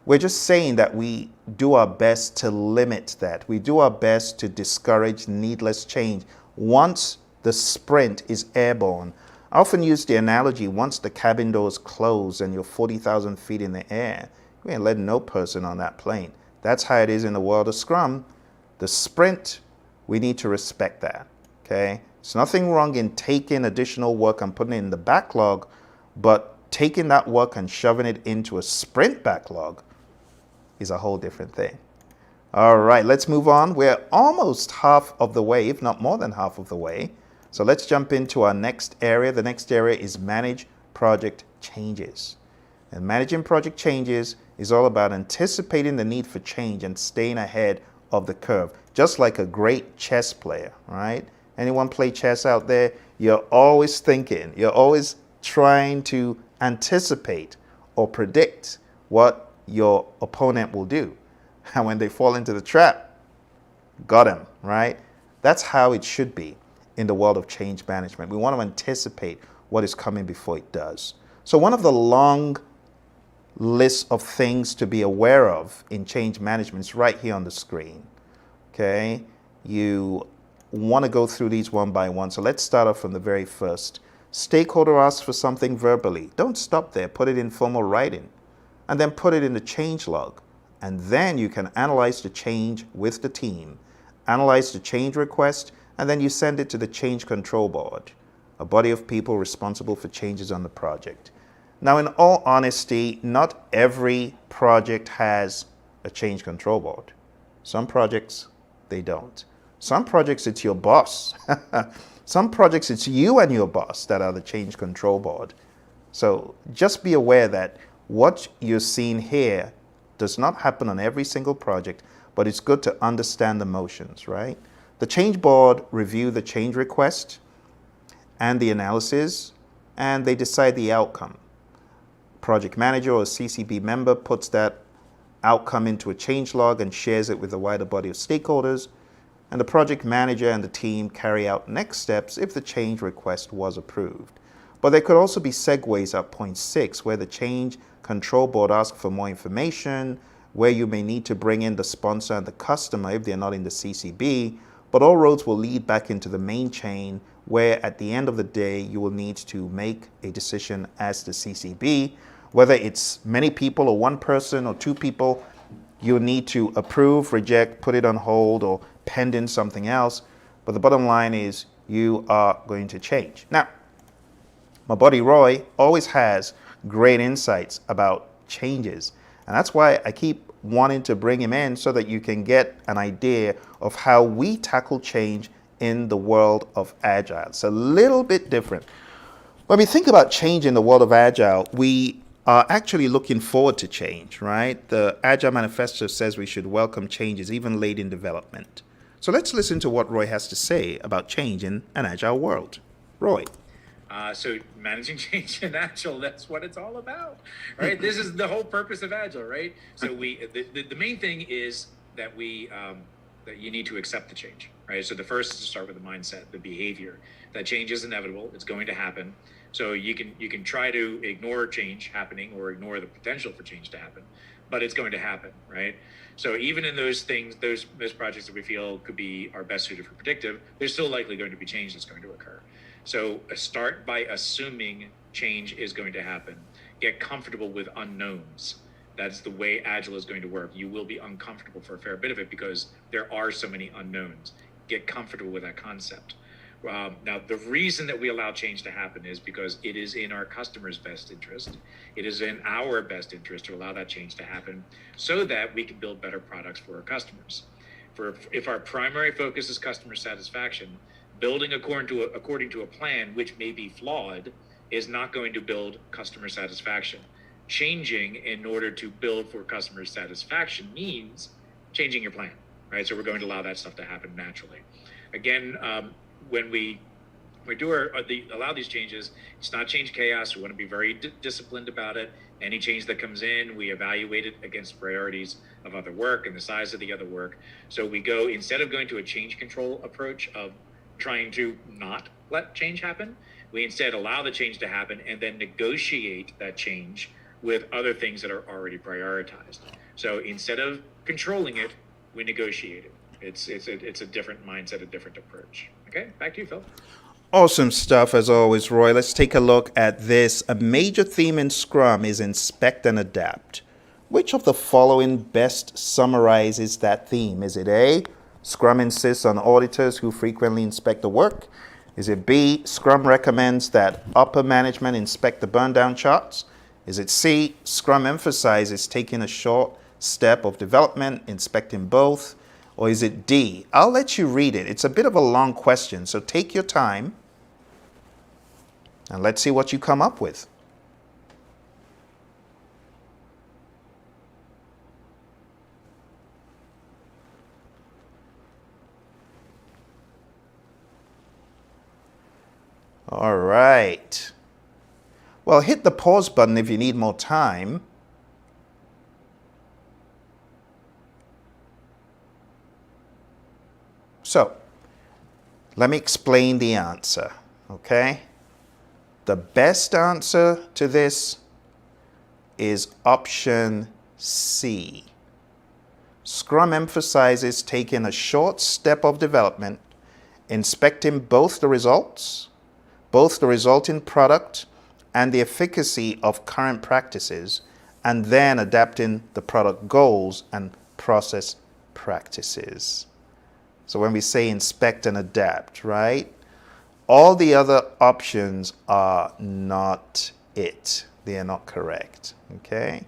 We're just saying that we do our best to limit that. We do our best to discourage needless change once the sprint is airborne. I often use the analogy, once the cabin doors close and you're 40,000 feet in the air, you ain't letting no person on that plane. That's how it is in the world of Scrum. The sprint, we need to respect that, okay? There's nothing wrong in taking additional work and putting it in the backlog, but taking that work and shoving it into a sprint backlog is a whole different thing. All right, let's move on. We're almost half of the way, if not more than half of the way. So let's jump into our next area. The next area is manage project changes. And managing project changes is all about anticipating the need for change and staying ahead of the curve, just like a great chess player, right? Anyone play chess out there? You're always thinking, you're always trying to anticipate or predict what your opponent will do. And when they fall into the trap, got him, right? That's how it should be in the world of change management. We want to anticipate what is coming before it does. So one of the long list of things to be aware of in change management is right here on the screen. Okay, you want to go through these one by one. So let's start off from the very first. Stakeholder asks for something verbally. Don't stop there. Put it in formal writing and then put it in the change log. And then you can analyze the change with the team, analyze the change request, and then you send it to the change control board, a body of people responsible for changes on the project. Now, in all honesty, not every project has a change control board. Some projects, they don't. Some projects, it's your boss. Some projects, it's you and your boss that are the change control board. So just be aware that what you're seeing here does not happen on every single project, but it's good to understand the motions, right? The change board review the change request and the analysis, and they decide the outcome. Project manager or CCB member puts that outcome into a change log and shares it with a wider body of stakeholders, and the project manager and the team carry out next steps if the change request was approved. But there could also be segues at point 6, where the change control board asks for more information, where you may need to bring in the sponsor and the customer if they're not in the CCB, but all roads will lead back into the main chain, where at the end of the day, you will need to make a decision as the CCB. Whether it's many people or one person or two people, you need to approve, reject, put it on hold, or pending something else. But the bottom line is you are going to change. Now, my buddy Roy always has great insights about changes. And that's why I keep wanting to bring him in so that you can get an idea of how we tackle change in the world of Agile. It's a little bit different. When we think about change in the world of Agile, we are actually looking forward to change, right? The Agile Manifesto says we should welcome changes even late in development. So let's listen to what Roy has to say about change in an Agile world. Roy. So managing change in Agile, that's what it's all about, right? This is the whole purpose of Agile, right? So the main thing is that that you need to accept the change, right? So the first is to start with the mindset, the behavior. That change is inevitable. It's going to happen. So you can try to ignore change happening or ignore the potential for change to happen, but it's going to happen, right? So even in those things, those projects that we feel could be our best suited for predictive, there's still likely going to be change that's going to occur. So start by assuming change is going to happen. Get comfortable with unknowns. That's the way Agile is going to work. You will be uncomfortable for a fair bit of it because there are so many unknowns. Get comfortable with that concept. Now, the reason that we allow change to happen is because it is in our customers' best interest. It is in our best interest to allow that change to happen so that we can build better products for our customers. If our primary focus is customer satisfaction, building according to a plan which may be flawed is not going to build customer satisfaction. Changing in order to build for customer satisfaction means changing your plan, right? So we're going to allow that stuff to happen naturally. Again, when we allow these changes, it's not change chaos. We want to be very disciplined about it. Any change that comes in, we evaluate it against priorities of other work and the size of the other work. So we go, instead of going to a change control approach of trying to not let change happen, we instead allow the change to happen and then negotiate that change with other things that are already prioritized. So instead of controlling it, we negotiate it. It's a different mindset, a different approach. Okay, back to you, Phil. Awesome stuff as always, Roy. Let's take a look at this. A major theme in Scrum is inspect and adapt. Which of the following best summarizes that theme? Is it A, Scrum insists on auditors who frequently inspect the work? Is it B, Scrum recommends that upper management inspect the burn down charts? Is it C, Scrum emphasizes taking a short step of development, inspecting both? Or is it D? I'll let you read it. It's a bit of a long question, so take your time and let's see what you come up with. All right. Well, hit the pause button if you need more time. So, let me explain the answer, okay? The best answer to this is option C. Scrum emphasizes taking a short step of development, inspecting both the resulting product and the efficacy of current practices, and then adapting the product goals and process practices. So when we say inspect and adapt, right? All the other options are not it. They are not correct, okay?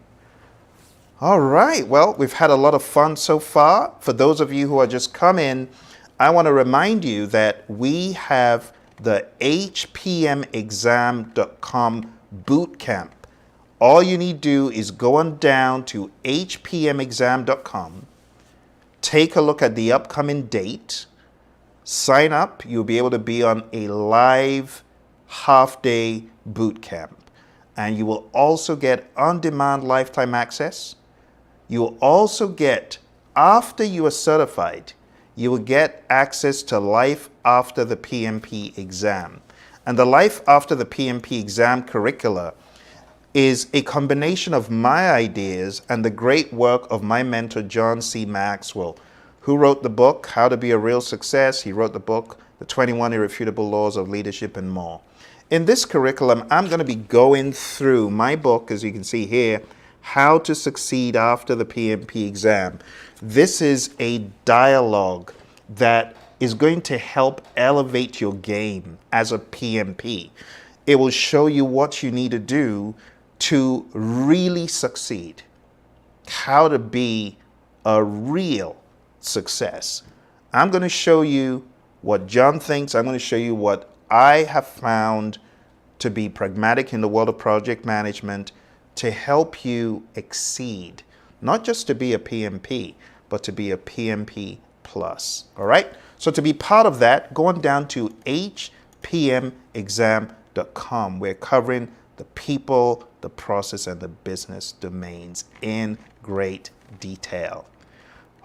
All right, well, we've had a lot of fun so far. For those of you who are just coming, I want to remind you that we have the hpmexam.com Bootcamp. All you need to do is go on down to hpmexam.com, take a look at the upcoming date, sign up. You'll be able to be on a live half-day boot camp. And you will also get on-demand lifetime access. You will also get, after you are certified, you will get access to Life After the PMP exam. And the Life After the PMP exam curricula is a combination of my ideas and the great work of my mentor, John C. Maxwell, who wrote the book, How to Be a Real Success. He wrote the book, The 21 Irrefutable Laws of Leadership, and more. In this curriculum, I'm going to be going through my book, as you can see here, How to Succeed After the PMP Exam. This is a dialogue that is going to help elevate your game as a PMP. It will show you what you need to do to really succeed, how to be a real success. I'm going to show you what John thinks. I'm going to show you what I have found to be pragmatic in the world of project management to help you exceed, not just to be a PMP, but to be a PMP plus. All right? So to be part of that, go on down to hpmexam.com. We're covering the people, the process, and the business domains in great detail.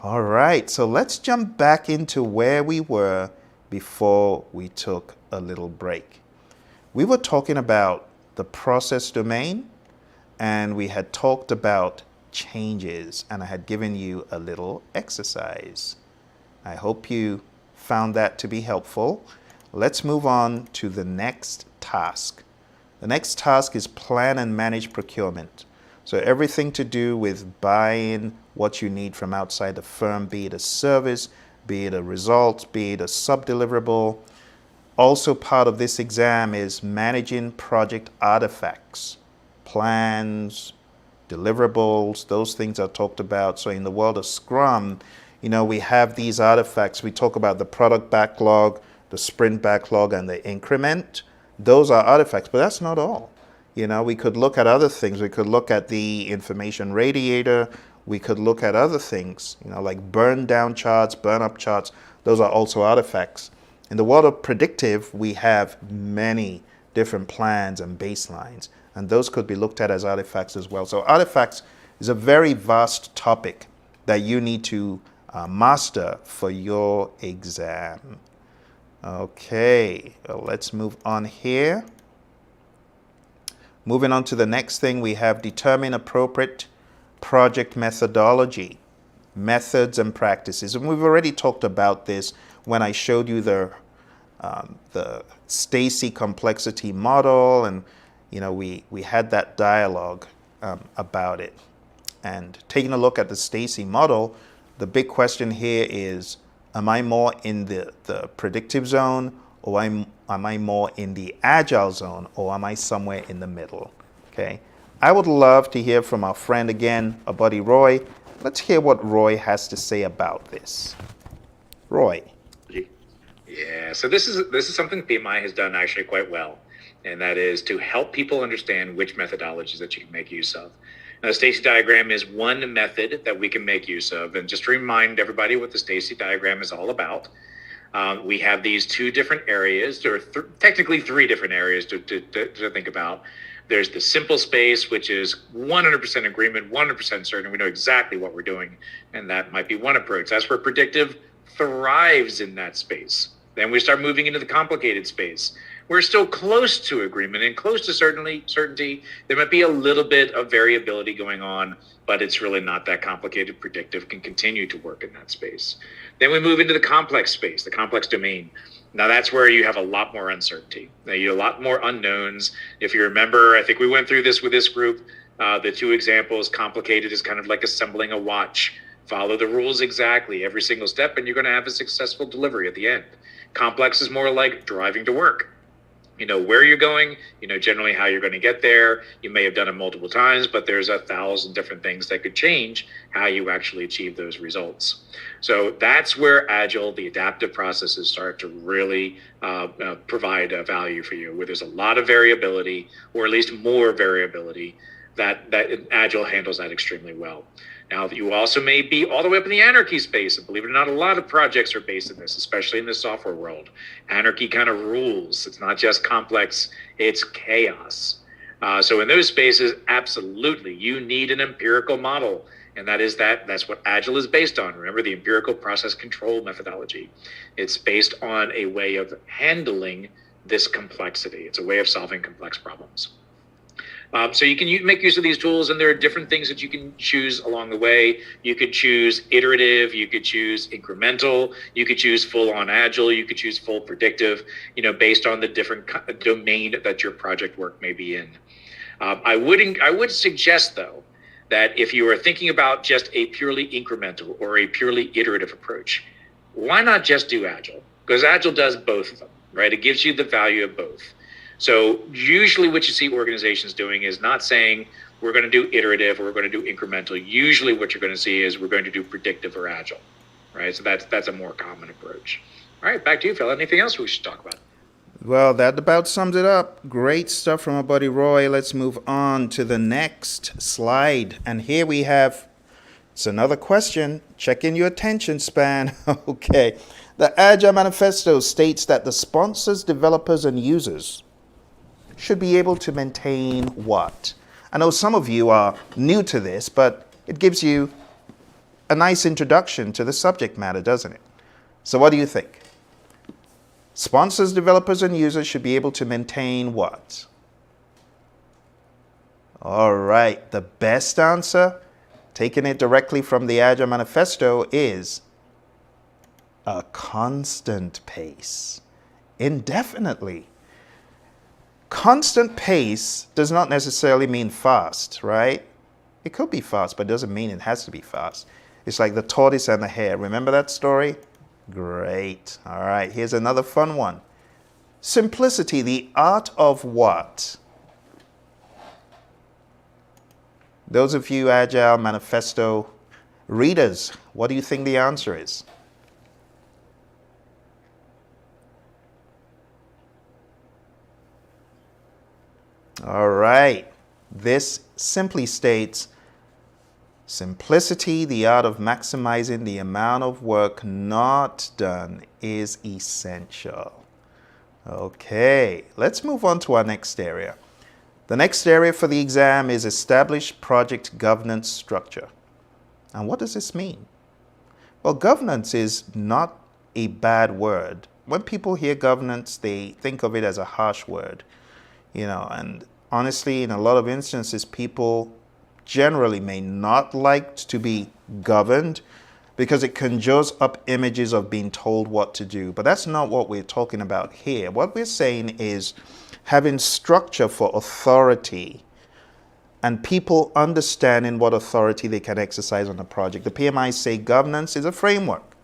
All right, so let's jump back into where we were before we took a little break. We were talking about the process domain, and we had talked about changes, and I had given you a little exercise. I hope you found that to be helpful. Let's move on to the next task. The next task is plan and manage procurement. So everything to do with buying what you need from outside the firm, be it a service, be it a result, be it a sub-deliverable. Also part of this exam is managing project artifacts, plans, deliverables, those things are talked about. So in the world of Scrum, we have these artifacts. We talk about the product backlog, the sprint backlog, and the increment. Those are artifacts, but that's not all. We could look at other things. We could look at the information radiator. We could look at other things, like burn down charts, burn up charts. Those are also artifacts. In the world of predictive, we have many different plans and baselines, and those could be looked at as artifacts as well. So artifacts is a very vast topic that you need to master for your exam. Okay, well, let's move on here. Moving on to the next thing, we have determine appropriate project methodology, methods and practices. And we've already talked about this when I showed you the Stacy complexity model, and we had that dialogue about it. And taking a look at the Stacy model, the big question here is, am I more in the predictive zone, or am I more in the agile zone, or am I somewhere in the middle? Okay. I would love to hear from our friend again, our buddy Roy. Let's hear what Roy has to say about this. Roy. Yeah, so this is something PMI has done actually quite well, and that is to help people understand which methodologies that you can make use of. Now, the Stacy diagram is one method that we can make use of, and just to remind everybody what the Stacy diagram is all about, we have these two different areas, or technically three different areas to think about. There's the simple space, which is 100% agreement, 100% certain. We know exactly what we're doing, and that might be one approach. That's where predictive thrives in that space. Then we start moving into the complicated space. We're still close to agreement and close to certainty. There might be a little bit of variability going on, but it's really not that complicated. Predictive can continue to work in that space. Then we move into the complex space, the complex domain. Now that's where you have a lot more uncertainty. Now you have a lot more unknowns. If you remember, I think we went through this with this group. The two examples, complicated is kind of like assembling a watch. Follow the rules exactly every single step, and you're going to have a successful delivery at the end. Complex is more like driving to work. You know where you're going, generally how you're going to get there. You may have done it multiple times, but there's 1,000 different things that could change how you actually achieve those results. So that's where Agile, the adaptive processes, start to really provide value for you, where there's a lot of variability, or at least more variability, that Agile handles that extremely well. Now, you also may be all the way up in the anarchy space, and believe it or not, a lot of projects are based in this, especially in the software world. Anarchy kind of rules. It's not just complex, it's chaos. So in those spaces, absolutely, you need an empirical model, and that's what Agile is based on. Remember, the empirical process control methodology. It's based on a way of handling this complexity. It's a way of solving complex problems. So you can make use of these tools, and there are different things that you can choose along the way. You could choose iterative, you could choose incremental, you could choose full-on agile, you could choose full predictive, based on the different domain that your project work may be in. I would suggest, though, that if you are thinking about just a purely incremental or a purely iterative approach, why not just do agile? Because agile does both of them, right? It gives you the value of both. So usually what you see organizations doing is not saying we're going to do iterative or we're going to do incremental. Usually what you're going to see is we're going to do predictive or agile, right? So that's a more common approach. All right, back to you, Phil. Anything else we should talk about? Well, that about sums it up. Great stuff from our buddy Roy. Let's move on to the next slide. And here we have, it's another question. Check in your attention span. Okay. The Agile Manifesto states that the sponsors, developers, and users should be able to maintain what? I know some of you are new to this, but it gives you a nice introduction to the subject matter, doesn't it? So what do you think? Sponsors, developers, and users should be able to maintain what? All right, the best answer, taking it directly from the Agile Manifesto, is a constant pace, indefinitely. Constant pace does not necessarily mean fast, right? It could be fast, but it doesn't mean it has to be fast. It's like the tortoise and the hare. Remember that story? Great. All right, here's another fun one. Simplicity, the art of what? Those of you Agile Manifesto readers, what do you think the answer is? All right. This simply states simplicity, the art of maximizing the amount of work not done, is essential. Okay, let's move on to our next area. The next area for the exam is establish project governance structure. And what does this mean? Well, governance is not a bad word. When people hear governance, they think of it as a harsh word, and honestly, in a lot of instances, people generally may not like to be governed because it conjures up images of being told what to do. But that's not what we're talking about here. What we're saying is having structure for authority and people understanding what authority they can exercise on a project. The PMI say governance is a framework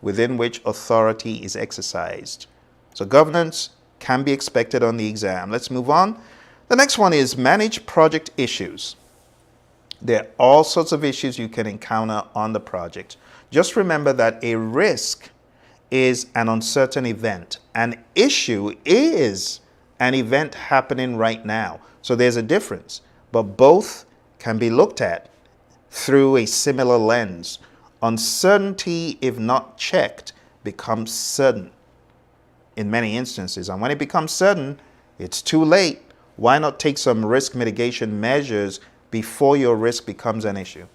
within which authority is exercised. So governance can be expected on the exam. Let's move on. The next one is manage project issues. There are all sorts of issues you can encounter on the project. Just remember that a risk is an uncertain event. An issue is an event happening right now. So there's a difference, but both can be looked at through a similar lens. Uncertainty, if not checked, becomes certain in many instances. And when it becomes certain, it's too late. Why not take some risk mitigation measures before your risk becomes an issue?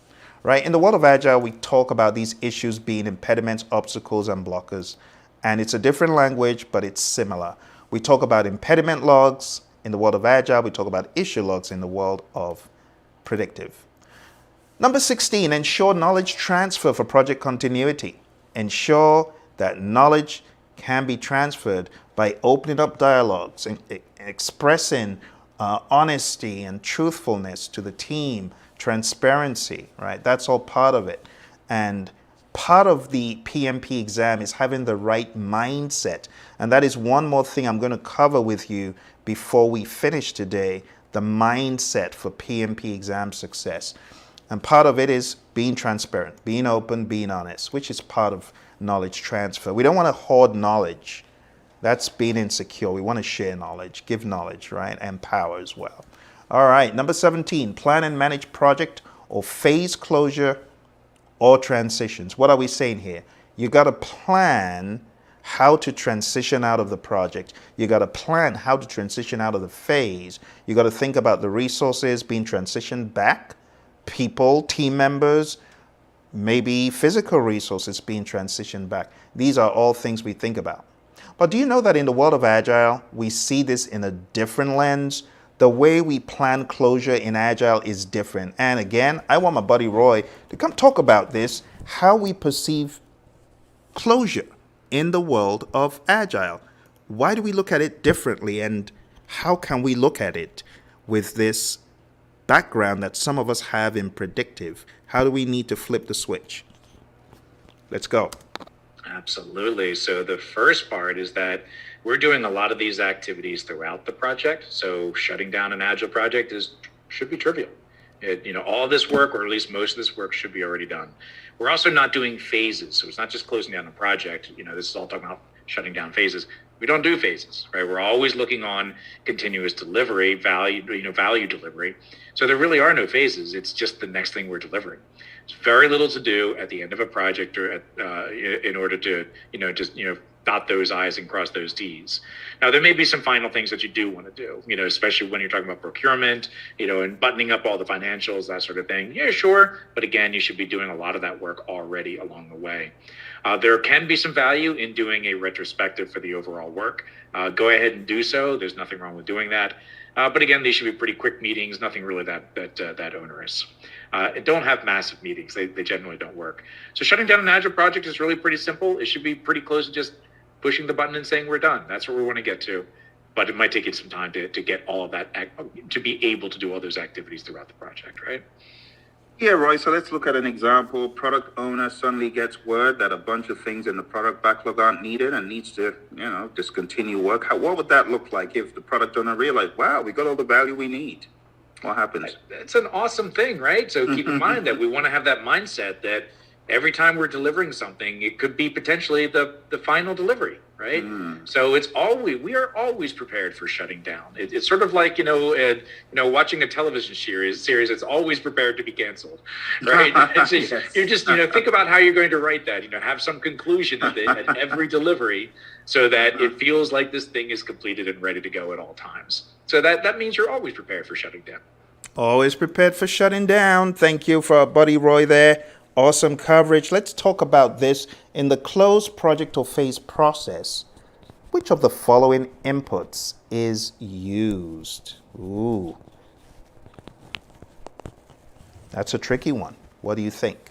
Right? In the world of Agile, we talk about these issues being impediments, obstacles, and blockers. And it's a different language, but it's similar. We talk about impediment logs in the world of Agile. We talk about issue logs in the world of predictive. Number 16, ensure knowledge transfer for project continuity. Ensure that knowledge can be transferred by opening up dialogues and expressing honesty and truthfulness to the team, transparency, right? That's all part of it. And part of the PMP exam is having the right mindset. And that is one more thing I'm going to cover with you before we finish today, the mindset for PMP exam success. And part of it is being transparent, being open, being honest, which is part of knowledge transfer. We don't want to hoard knowledge. That's being insecure. We want to share knowledge, give knowledge, right? And power as well. All right, number 17, plan and manage project or phase closure or transitions. What are we saying here? You got to plan how to transition out of the project. You got to plan how to transition out of the phase. You got to think about the resources being transitioned back, people, team members, maybe physical resources being transitioned back. These are all things we think about. But do you know that in the world of Agile, we see this in a different lens? The way we plan closure in Agile is different. And again, I want my buddy Roy to come talk about this, how we perceive closure in the world of Agile. Why do we look at it differently, and how can we look at it with this background that some of us have in predictive? How do we need to flip the switch? Let's go. Absolutely. So the first part is that we're doing a lot of these activities throughout the project. So shutting down an Agile project should be trivial. All this work, or at least most of this work, should be already done. We're also not doing phases. So it's not just closing down a project. This is all talking about shutting down phases. We don't do phases, right? We're always looking on continuous delivery, value delivery. So there really are no phases. It's just the next thing we're delivering. There's very little to do at the end of a project or in order to, just dot those I's and cross those T's. Now, there may be some final things that you do want to do, especially when you're talking about procurement, and buttoning up all the financials, that sort of thing. Yeah, sure. But again, you should be doing a lot of that work already along the way. There can be some value in doing a retrospective for the overall work. Go ahead and do so. There's nothing wrong with doing that. But again, these should be pretty quick meetings, nothing really that onerous. Don't have massive meetings. They generally don't work. So shutting down an Agile project is really pretty simple. It should be pretty close to just pushing the button and saying we're done. That's where we want to get to. But it might take you some time to get all of that, to be able to do all those activities throughout the project, right? Yeah, Roy, so let's look at an example. Product owner suddenly gets word that a bunch of things in the product backlog aren't needed and needs to, discontinue work. What would that look like if the product owner realized, wow, we got all the value we need? What happens? It's an awesome thing, right? So keep in mind that we want to have that mindset that every time we're delivering something, it could be potentially the final delivery, right? So we are always prepared for shutting down. It's sort of like, watching a television series, it's always prepared to be canceled, right? So yes. You're just, think about how you're going to write that, have some conclusion at every delivery so that it feels like this thing is completed and ready to go at all times. So that means you're always prepared for shutting down. Always prepared for shutting down. Thank you for our buddy Roy there. Awesome coverage. Let's talk about this. In the closed project or phase process, which of the following inputs is used? Ooh. That's a tricky one. What do you think?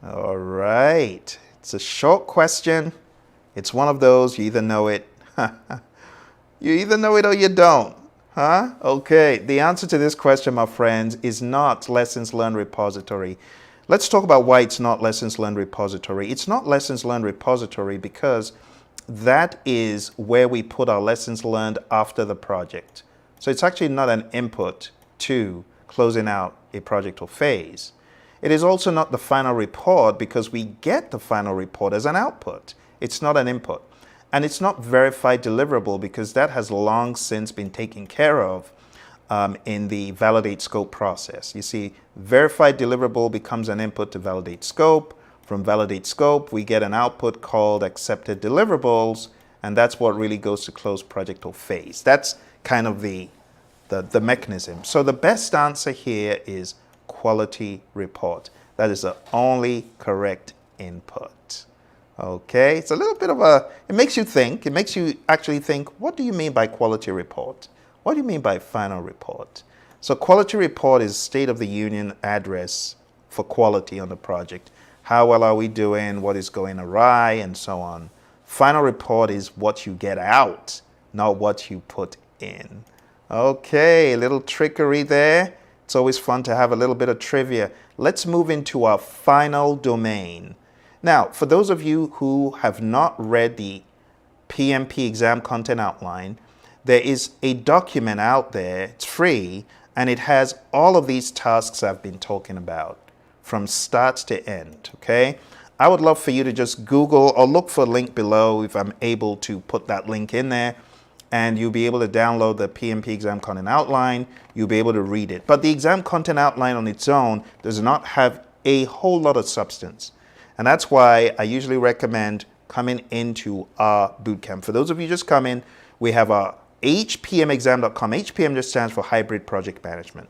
All right. It's a short question. It's one of those, you either know it. You either know it or you don't. Huh? Okay, the answer to this question, my friends, is not Lessons Learned Repository. Let's talk about why it's not Lessons Learned Repository. It's not Lessons Learned Repository because that is where we put our lessons learned after the project. So it's actually not an input to closing out a project or phase. It is also not the final report because we get the final report as an output. It's not an input. And it's not verified deliverable because that has long since been taken care of in the validate scope process. You see, verified deliverable becomes an input to validate scope. From validate scope, we get an output called accepted deliverables, and that's what really goes to close project or phase. That's kind of the mechanism. So the best answer here is quality report. That is the only correct input. Okay, it's a little bit of it makes you think, it makes you actually think, what do you mean by quality report? What do you mean by final report? So quality report is state of the union address for quality on the project. How well are we doing? What is going awry? And so on. Final report is what you get out, not what you put in. Okay, a little trickery there. It's always fun to have a little bit of trivia. Let's move into our final domain. Now, for those of you who have not read the PMP exam content outline, there is a document out there, it's free, and it has all of these tasks I've been talking about from start to end, okay? I would love for you to just Google or look for a link below if I'm able to put that link in there, and you'll be able to download the PMP exam content outline. You'll be able to read it. But the exam content outline on its own does not have a whole lot of substance. And that's why I usually recommend coming into our bootcamp. For those of you just coming, we have our hpmexam.com. HPM just stands for Hybrid Project Management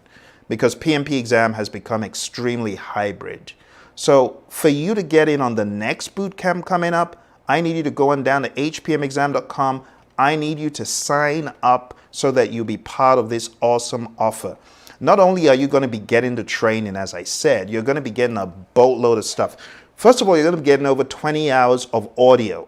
because PMP exam has become extremely hybrid. So for you to get in on the next bootcamp coming up, I need you to go on down to hpmexam.com. I need you to sign up so that you'll be part of this awesome offer. Not only are you going to be getting the training, as I said, you're going to be getting a boatload of stuff. First of all, you're going to be getting over 20 hours of audio,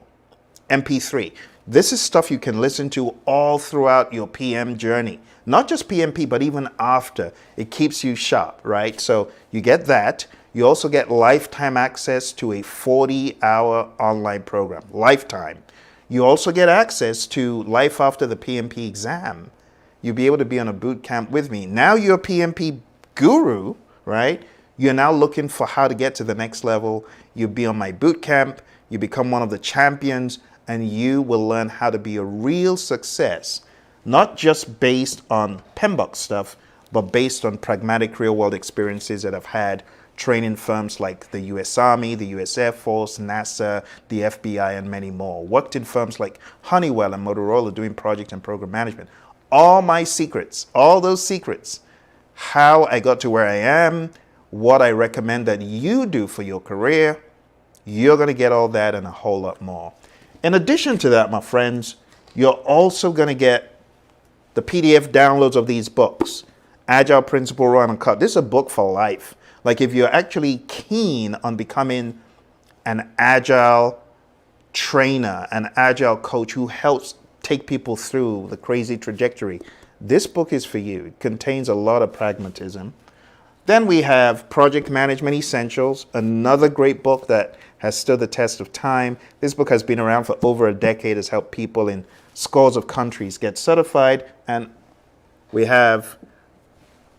MP3. This is stuff you can listen to all throughout your PM journey. Not just PMP, but even after. It keeps you sharp, right? So you get that. You also get lifetime access to a 40-hour online program. Lifetime. You also get access to Life After the PMP exam. you'll be able to be on a boot camp with me. Now you're a PMP guru, right? You're now looking for how to get to the next level. You'll be on my boot camp. You become one of the champions, and you will learn how to be a real success, not just based on PMBOK stuff, but based on pragmatic real-world experiences that I've had training firms like the U.S. Army, the U.S. Air Force, NASA, the FBI, and many more. Worked in firms like Honeywell and Motorola doing project and program management. All my secrets, all those secrets, how I got to where I am, what I recommend that you do for your career, you're going to get all that and a whole lot more. In addition to that, my friends, you're also going to get the PDF downloads of these books. Agile Principle Run and Cut. This is a book for life. Like if you're actually keen on becoming an agile trainer, an agile coach who helps take people through the crazy trajectory, this book is for you. It contains a lot of pragmatism. Then we have Project Management Essentials, another great book that has stood the test of time. This book has been around for over a decade, has helped people in scores of countries get certified. And we have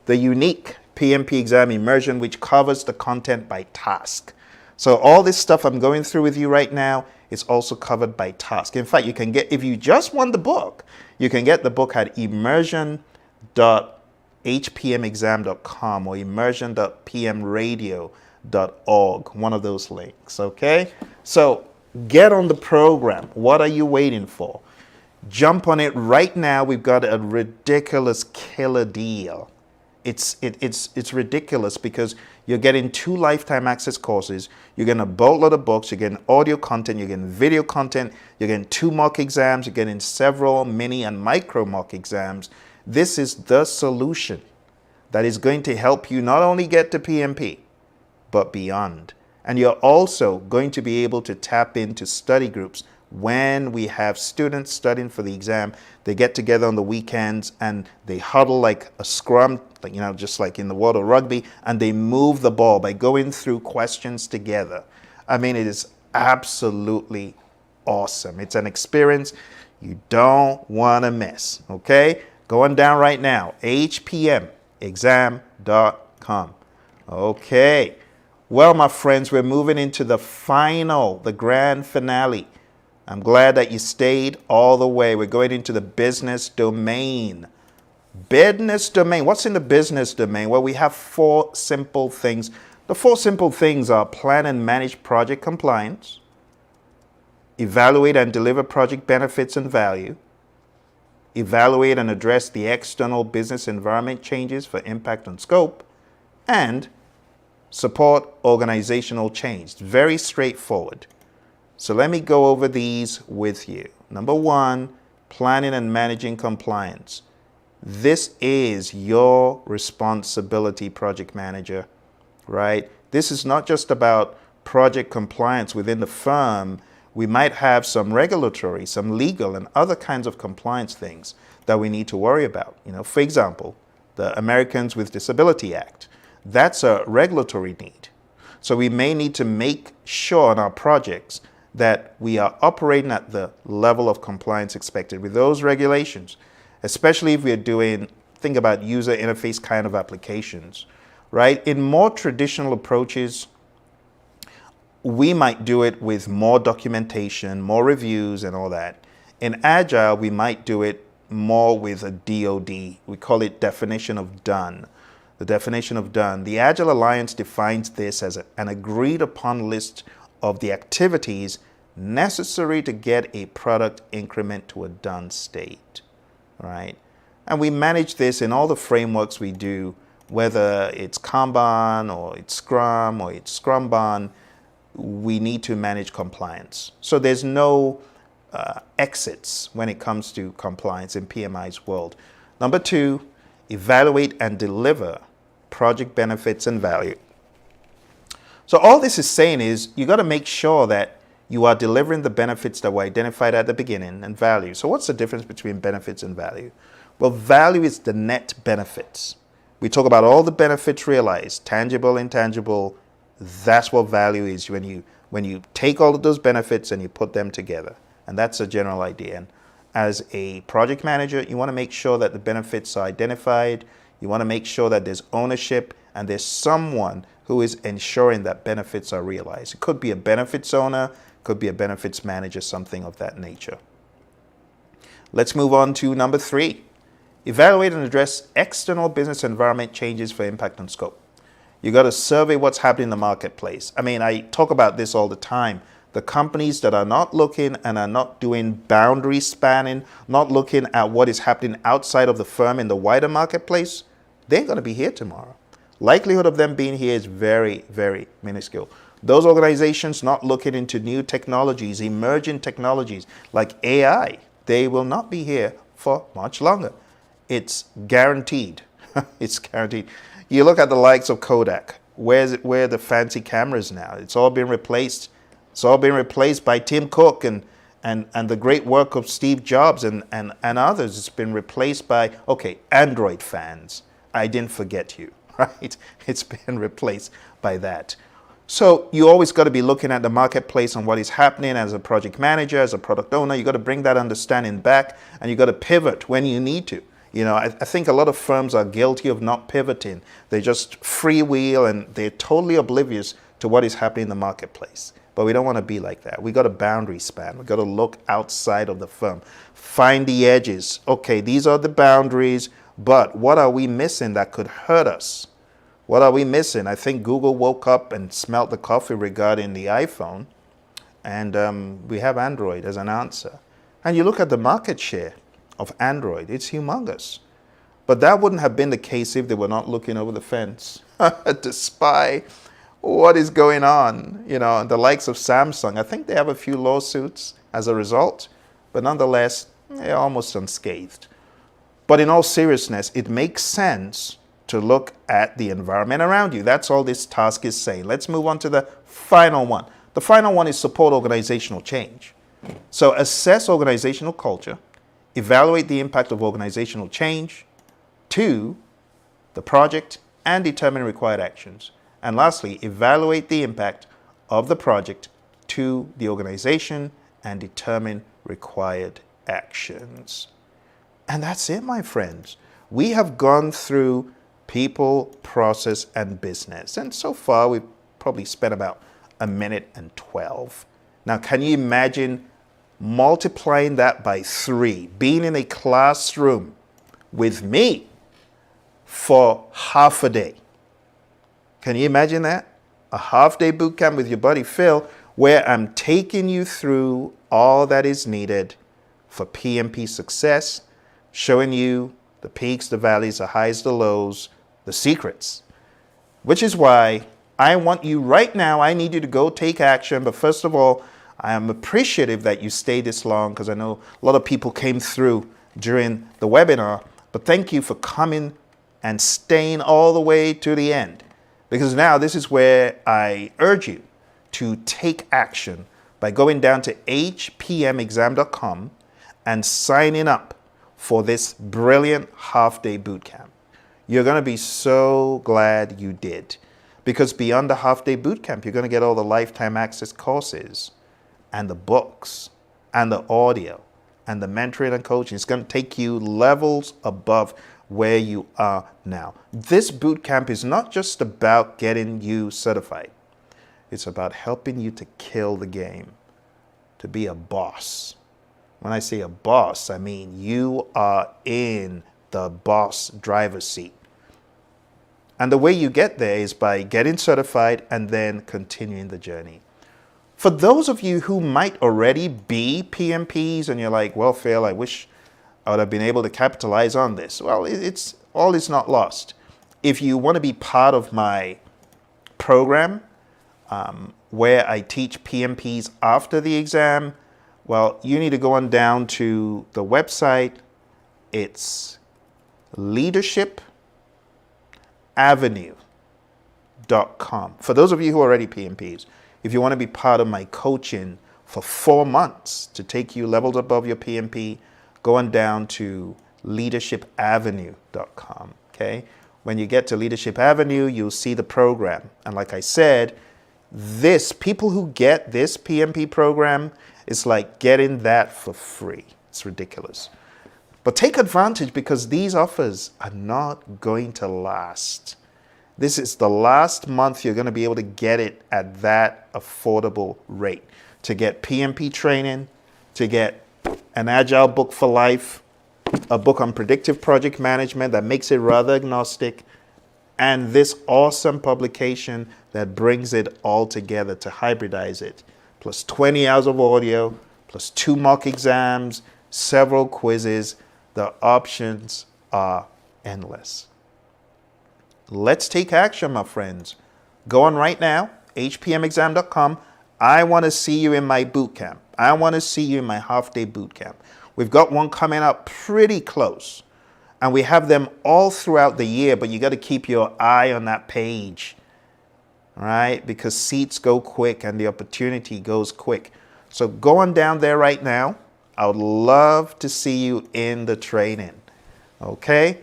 the unique PMP exam immersion, which covers the content by task. So all this stuff I'm going through with you right now is also covered by task. In fact, you can get, if you just want the book, you can get the book at immersion.hpmexam.com or immersion.pmradio.org, one of those links, okay? So get on the program. What are you waiting for? Jump on it right now. We've got a ridiculous killer deal. It's ridiculous because you're getting 2 lifetime access courses, you're getting a boatload of books, you're getting audio content, you're getting video content, you're getting 2 mock exams, you're getting several mini and micro mock exams. This is the solution that is going to help you not only get to PMP, but beyond. And you're also going to be able to tap into study groups. When we have students studying for the exam, they get together on the weekends and they huddle like a scrum, like, you know, just like in the world of rugby, and they move the ball by going through questions together. I mean, it is absolutely awesome. It's an experience you don't want to miss, okay? Going down right now, hpmexam.com. Okay. Well, my friends, we're moving into the grand finale. I'm glad that you stayed all the way. We're going into the business domain. Business domain. What's in the business domain? Well, we have 4 simple things. The 4 simple things are plan and manage project compliance, evaluate and deliver project benefits and value, evaluate and address the external business environment changes for impact on scope, and support organizational change. It's very straightforward. So let me go over these with you. Number 1, planning and managing compliance. This is your responsibility, project manager, right? This is not just about project compliance within the firm. We might have some regulatory, some legal, and other kinds of compliance things that we need to worry about. You know, for example, the Americans with Disability Act. That's a regulatory need. So we may need to make sure in our projects that we are operating at the level of compliance expected with those regulations, especially if we're doing, think about user interface kind of applications, right? In more traditional approaches, we might do it with more documentation, more reviews and all that. In Agile, we might do it more with a DOD. We call it definition of done. The definition of done. The Agile Alliance defines this as an agreed upon list of the activities necessary to get a product increment to a done state, right? And we manage this in all the frameworks we do, whether it's Kanban or it's Scrum or it's Scrumban, we need to manage compliance. So there's no exits when it comes to compliance in PMI's world. Number 2, evaluate and deliver project benefits and value. So all this is saying is you got to make sure that you are delivering the benefits that were identified at the beginning and value. So what's the difference between benefits and value? Well, value is the net benefits. We talk about all the benefits realized, tangible, intangible. That's what value is when you take all of those benefits and you put them together. And that's a general idea. as a project manager, you want to make sure that the benefits are identified. You want to make sure that there's ownership and there's someone who is ensuring that benefits are realized. It could be a benefits owner, could be a benefits manager, something of that nature. Let's move on to number 3. Evaluate and address external business environment changes for impact and scope. You got to survey what's happening in the marketplace. I mean, I talk about this all the time. The companies that are not looking and are not doing boundary spanning, not looking at what is happening outside of the firm in the wider marketplace, they're going to be here tomorrow. Likelihood of them being here is very, very minuscule. Those organizations not looking into new technologies, emerging technologies like AI, they will not be here for much longer. It's guaranteed. It's guaranteed. You look at the likes of Kodak. Where are the fancy cameras now? It's all been replaced. It's all been replaced by Tim Cook and the great work of Steve Jobs and others. It's been replaced by, okay, Android fans. I didn't forget you, right? It's been replaced by that. So you always got to be looking at the marketplace and what is happening as a project manager, as a product owner. You got to bring that understanding back and you got to pivot when you need to. You know, I think a lot of firms are guilty of not pivoting. They just freewheel and they're totally oblivious to what is happening in the marketplace. But we don't want to be like that. We got a boundary span. We got to look outside of the firm, find the edges. Okay, these are the boundaries, but what are we missing that could hurt us? What are we missing? I think Google woke up and smelt the coffee regarding the iPhone, and we have Android as an answer. And you look at the market share of Android, it's humongous. But that wouldn't have been the case if they were not looking over the fence to spy what is going on. You know, the likes of Samsung, I think they have a few lawsuits as a result, but nonetheless, they're almost unscathed. But in all seriousness, it makes sense to look at the environment around you. That's all this task is saying. Let's move on to the final one. The final one is support organizational change. So assess organizational culture, evaluate the impact of organizational change to the project and determine required actions. And lastly, evaluate the impact of the project to the organization and determine required actions. And that's it, my friends. We have gone through people, process, and business. And so far, we've probably spent about 1 minute and 12. Now, can you imagine multiplying that by 3, being in a classroom with me for half a day? Can you imagine that? A half-day boot camp with your buddy Phil, where I'm taking you through all that is needed for PMP success, showing you the peaks, the valleys, the highs, the lows, the secrets. Which is why I want you right now, I need you to go take action. But first of all, I am appreciative that you stayed this long because I know a lot of people came through during the webinar. But thank you for coming and staying all the way to the end. Because now this is where I urge you to take action by going down to hpmexam.com and signing up for this brilliant half-day bootcamp. You're going to be so glad you did. Because beyond the half-day bootcamp, you're going to get all the lifetime access courses and the books and the audio and the mentoring and coaching. It's going to take you levels above where you are now. This bootcamp is not just about getting you certified. It's about helping you to kill the game, to be a boss. When I say a boss, I mean you are in the boss driver's seat. And the way you get there is by getting certified and then continuing the journey. For those of you who might already be PMPs and you're like, well, Phil, I wish I would have been able to capitalize on this. Well, it's all is not lost. If you want to be part of my program where I teach PMPs after the exam, well, you need to go on down to the website. It's leadershipavenue.com. For those of you who are already PMPs, if you want to be part of my coaching for 4 months to take you levels above your PMP, go on down to leadershipavenue.com, okay? When you get to Leadership Avenue, you'll see the program. And like I said, people who get this PMP program, it's like getting that for free. It's ridiculous. But take advantage because these offers are not going to last. This is the last month you're going to be able to get it at that affordable rate. To get PMP training, to get an Agile book for life, a book on predictive project management that makes it rather agnostic, and this awesome publication that brings it all together to hybridize it, plus 20 hours of audio, plus 2 mock exams, several quizzes. The options are endless. Let's take action, my friends. Go on right now, hpmexam.com. I want to see you in my bootcamp. I want to see you in my half-day bootcamp. We've got one coming up pretty close. And we have them all throughout the year, but you got to keep your eye on that page, right? Because seats go quick and the opportunity goes quick. So go on down there right now. I would love to see you in the training, okay?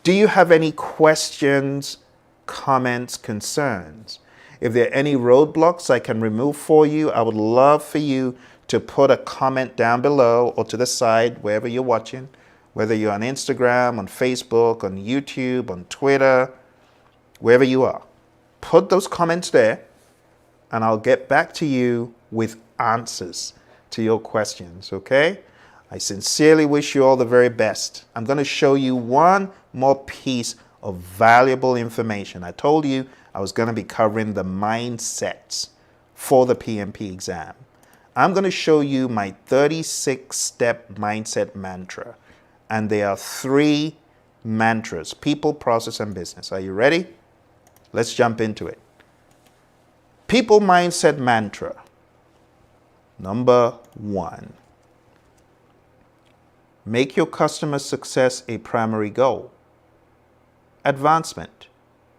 Do you have any questions, comments, concerns? If there are any roadblocks I can remove for you, I would love for you to put a comment down below or to the side, wherever you're watching. Whether you're on Instagram, on Facebook, on YouTube, on Twitter, wherever you are. Put those comments there and I'll get back to you with answers to your questions, okay? I sincerely wish you all the very best. I'm going to show you one more piece of valuable information. I told you I was going to be covering the mindsets for the PMP exam. I'm going to show you my 36-step mindset mantra. And there are 3 mantras: people, process, and business. Are you ready? Let's jump into it. People mindset mantra. Number 1. Make your customer success a primary goal. Advancement.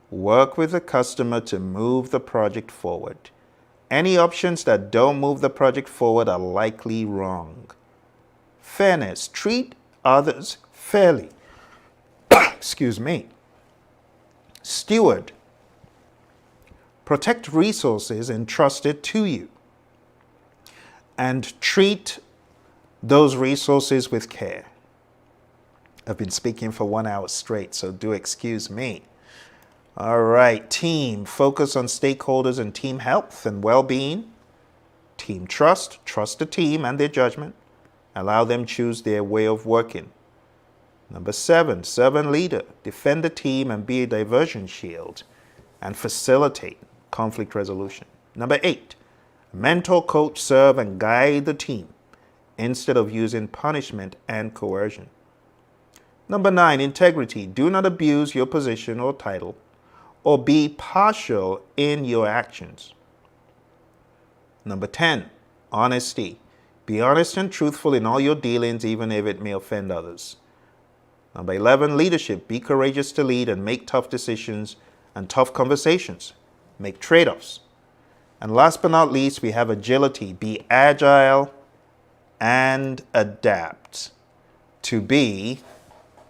Work with the customer to move the project forward. Any options that don't move the project forward are likely wrong. Fairness. Treat others fairly. Excuse me. Steward. Protect resources entrusted to you and treat those resources with care. I've been speaking for 1 hour straight, so do excuse me. All right, team. Focus on stakeholders and team health and well-being. Team trust. Trust the team and their judgment. Allow them choose their way of working. Number 7, servant leader. Defend the team and be a diversion shield and facilitate conflict resolution. Number 8, mentor, coach, serve, and guide the team instead of using punishment and coercion. Number 9, integrity. Do not abuse your position or title or be partial in your actions. Number 10, honesty. Be honest and truthful in all your dealings, even if it may offend others. Number 11, leadership. Be courageous to lead and make tough decisions and tough conversations. Make trade-offs. And last but not least, we have agility. Be agile and adapt. To be,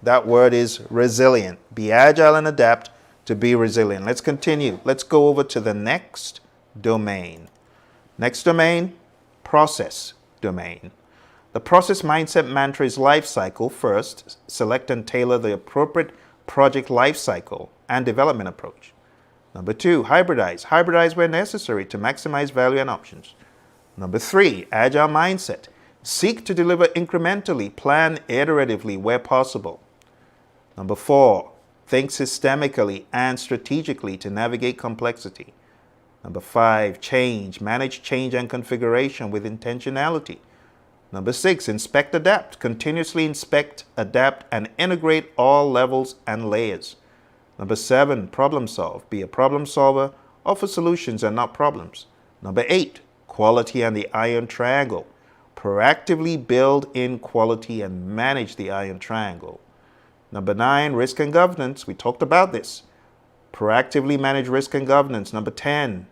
that word is resilient. Be agile and adapt to be resilient. Let's continue. Let's go over to the next domain. Next domain, process domain. The process mindset mantra is life cycle. First, select and tailor the appropriate project life cycle and development approach. Number 2, hybridize. Hybridize where necessary to maximize value and options. Number 3, agile mindset. Seek to deliver incrementally, plan iteratively where possible. Number 4, think systemically and strategically to navigate complexity. Number 5, change. Manage change and configuration with intentionality. Number 6, inspect, adapt. Continuously inspect, adapt, and integrate all levels and layers. Number 7, problem solve. Be a problem solver. Offer solutions and not problems. Number 8, quality and the iron triangle. Proactively build in quality and manage the iron triangle. Number 9, risk and governance. We talked about this. Proactively manage risk and governance. Number 10,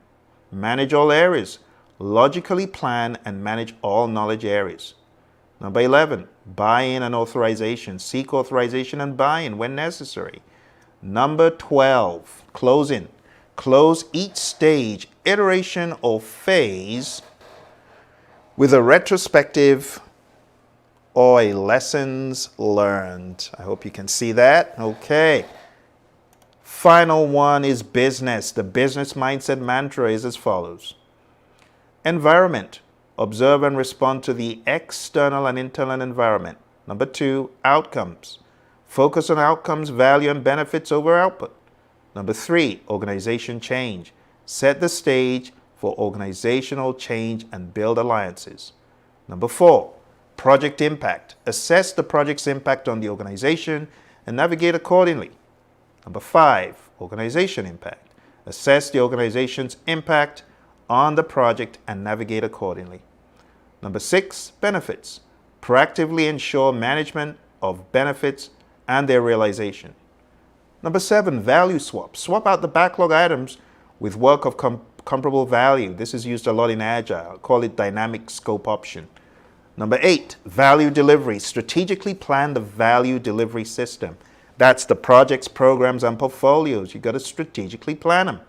manage all areas. Logically plan and manage all knowledge areas. Number 11, buy-in and authorization. Seek authorization and buy-in when necessary. Number 12, closing. Close each stage, iteration, or phase with a retrospective OI, lessons learned. I hope you can see that. Okay. Final one is business. The business mindset mantra is as follows. Environment. Observe and respond to the external and internal environment. Number 2, outcomes. Focus on outcomes, value, and benefits over output. Number 3, organization change. Set the stage for organizational change and build alliances. Number 4, project impact. Assess the project's impact on the organization and navigate accordingly. Number 5, organization impact. Assess the organization's impact on the project and navigate accordingly. Number 6, benefits. Proactively ensure management of benefits and their realization. Number 7, value swap. Swap out the backlog items with work of comparable value. This is used a lot in Agile. Call it dynamic scope option. Number 8, value delivery. Strategically plan the value delivery system. That's the projects, programs, and portfolios. You got to strategically plan them.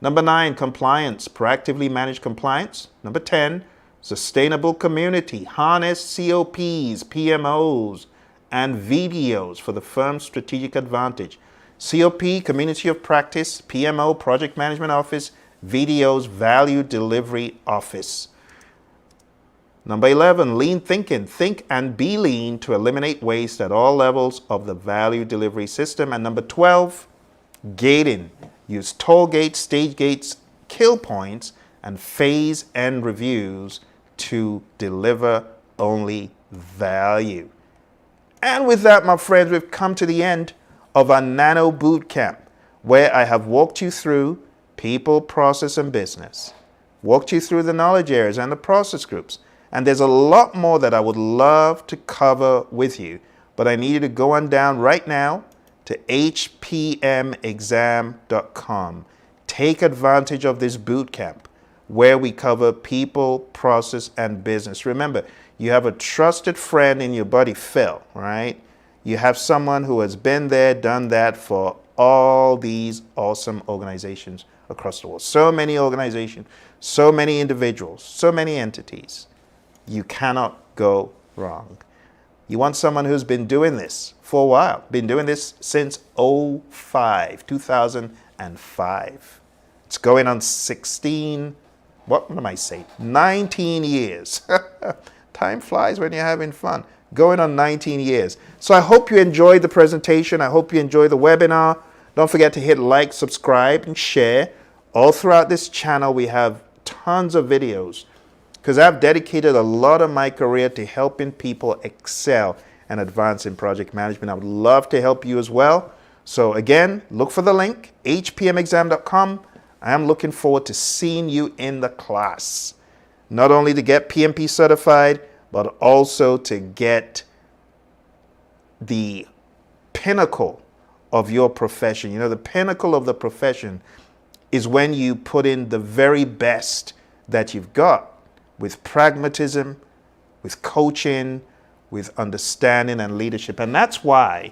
Number 9, compliance. Proactively manage compliance. Number 10, sustainable community. Harness COPs, PMOs, and VDOs for the firm's strategic advantage. COP, Community of Practice, PMO, Project Management Office, VDOs, Value Delivery Office. Number 11, lean thinking. Think and be lean to eliminate waste at all levels of the value delivery system. And number 12, gating. Use toll gates, stage gates, kill points, and phase end reviews to deliver only value. And with that, my friends, we've come to the end of our Nano Bootcamp, where I have walked you through people, process, and business. Walked you through the knowledge areas and the process groups. And there's a lot more that I would love to cover with you, but I need you to go on down right now to hpmexam.com. Take advantage of this bootcamp where we cover people, process, and business. Remember, you have a trusted friend in your buddy Phil, right? You have someone who has been there, done that for all these awesome organizations across the world. So many organizations, so many individuals, so many entities. You cannot go wrong. You want someone who's been doing this for a while, been doing this since 2005. It's going on 19 years. Time flies when you're having fun. Going on 19 years. So I hope you enjoyed the presentation. I hope you enjoyed the webinar. Don't forget to hit like, subscribe, and share. All throughout this channel, we have tons of videos because I've dedicated a lot of my career to helping people excel and advance in project management. I would love to help you as well. So again, look for the link, hpmexam.com. I am looking forward to seeing you in the class. Not only to get PMP certified, but also to get the pinnacle of your profession. You know, the pinnacle of the profession is when you put in the very best that you've got with pragmatism, with coaching, with understanding and leadership. And that's why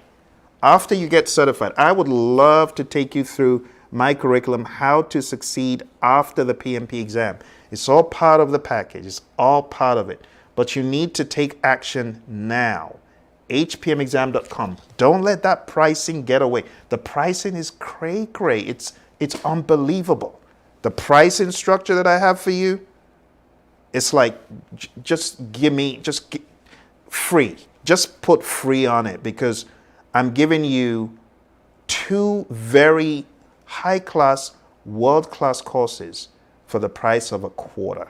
after you get certified, I would love to take you through my curriculum, how to succeed after the PMP exam. It's all part of the package. It's all part of it. But you need to take action now. hpmexam.com. Don't let that pricing get away. The pricing is cray-cray. It's unbelievable. The pricing structure that I have for you, it's like, free. Just put free on it because I'm giving you 2 very high-class, world-class courses for the price of a quarter.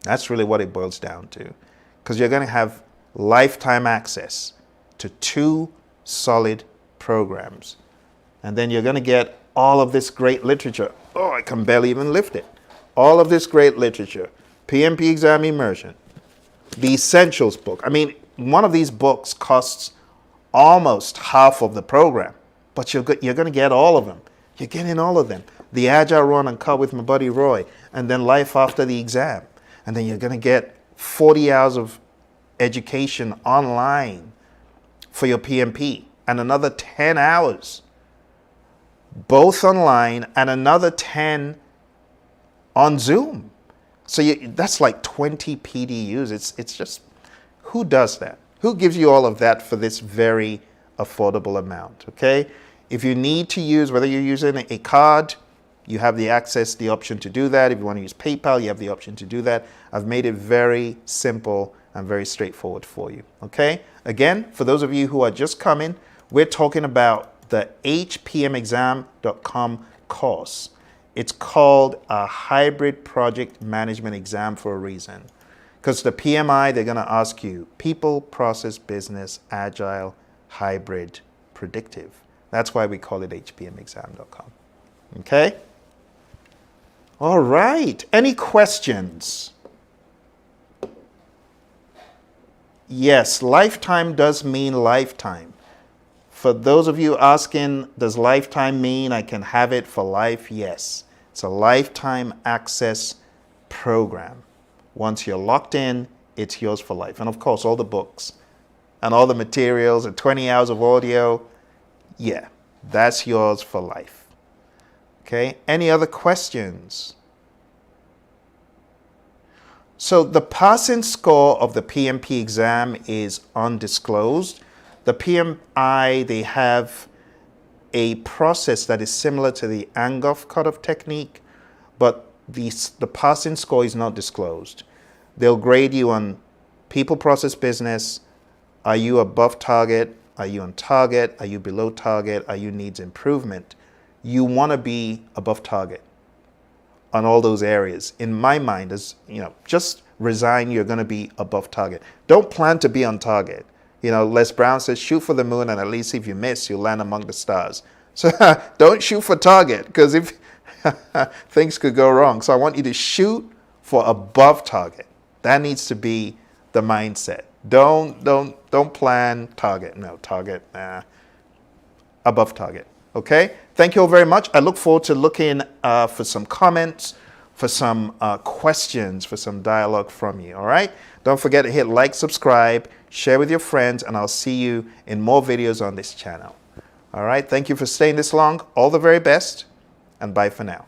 That's really what it boils down to, because you're going to have lifetime access to 2 solid programs. And then you're going to get all of this great literature. Oh, I can barely even lift it. All of this great literature. PMP Exam Immersion. The Essentials book. I mean, one of these books costs almost half of the program, but you're going to get all of them. You're getting all of them. The Agile Run and Cut with my buddy Roy, and then Life After the Exam. And then you're going to get 40 hours of education online for your PMP and another 10 hours, both online, and another 10 on Zoom. So that's like 20 PDUs. It's just, Who does that? Who gives you all of that for this very affordable amount, okay? If you need to use, whether you're using a card, you have the access, the option to do that. If you want to use PayPal, you have the option to do that. I've made it very simple and very straightforward for you, okay? Again, for those of you who are just coming, we're talking about the hpmexam.com course. It's called a hybrid project management exam for a reason. Because the PMI, they're going to ask you people, process, business, agile, hybrid, predictive. That's why we call it hpmexam.com. Okay? All right. Any questions? Yes, lifetime does mean lifetime. For those of you asking, does lifetime mean I can have it for life? Yes. It's a lifetime access program. Once you're locked in, it's yours for life. And of course, all the books and all the materials and 20 hours of audio, yeah, that's yours for life. Okay, any other questions? So the passing score of the PMP exam is undisclosed. The PMI, they have a process that is similar to the Angoff cutoff technique, but the passing score is not disclosed. They'll grade you on people, process, business. Are you above target? Are you on target? Are you below target? Are you needs improvement? You want to be above target on all those areas. In my mind, as you know, just resign, you're going to be above target. Don't plan to be on target. You know, Les Brown says, shoot for the moon, and at least if you miss, you'll land among the stars. So don't shoot for target, because if things could go wrong. So I want you to shoot for above target. That needs to be the mindset. Don't plan target. No, target, above target. Okay? Thank you all very much. I look forward to looking for some comments, for some questions, for some dialogue from you. All right? Don't forget to hit like, subscribe, share with your friends, and I'll see you in more videos on this channel. All right? Thank you for staying this long. All the very best, and bye for now.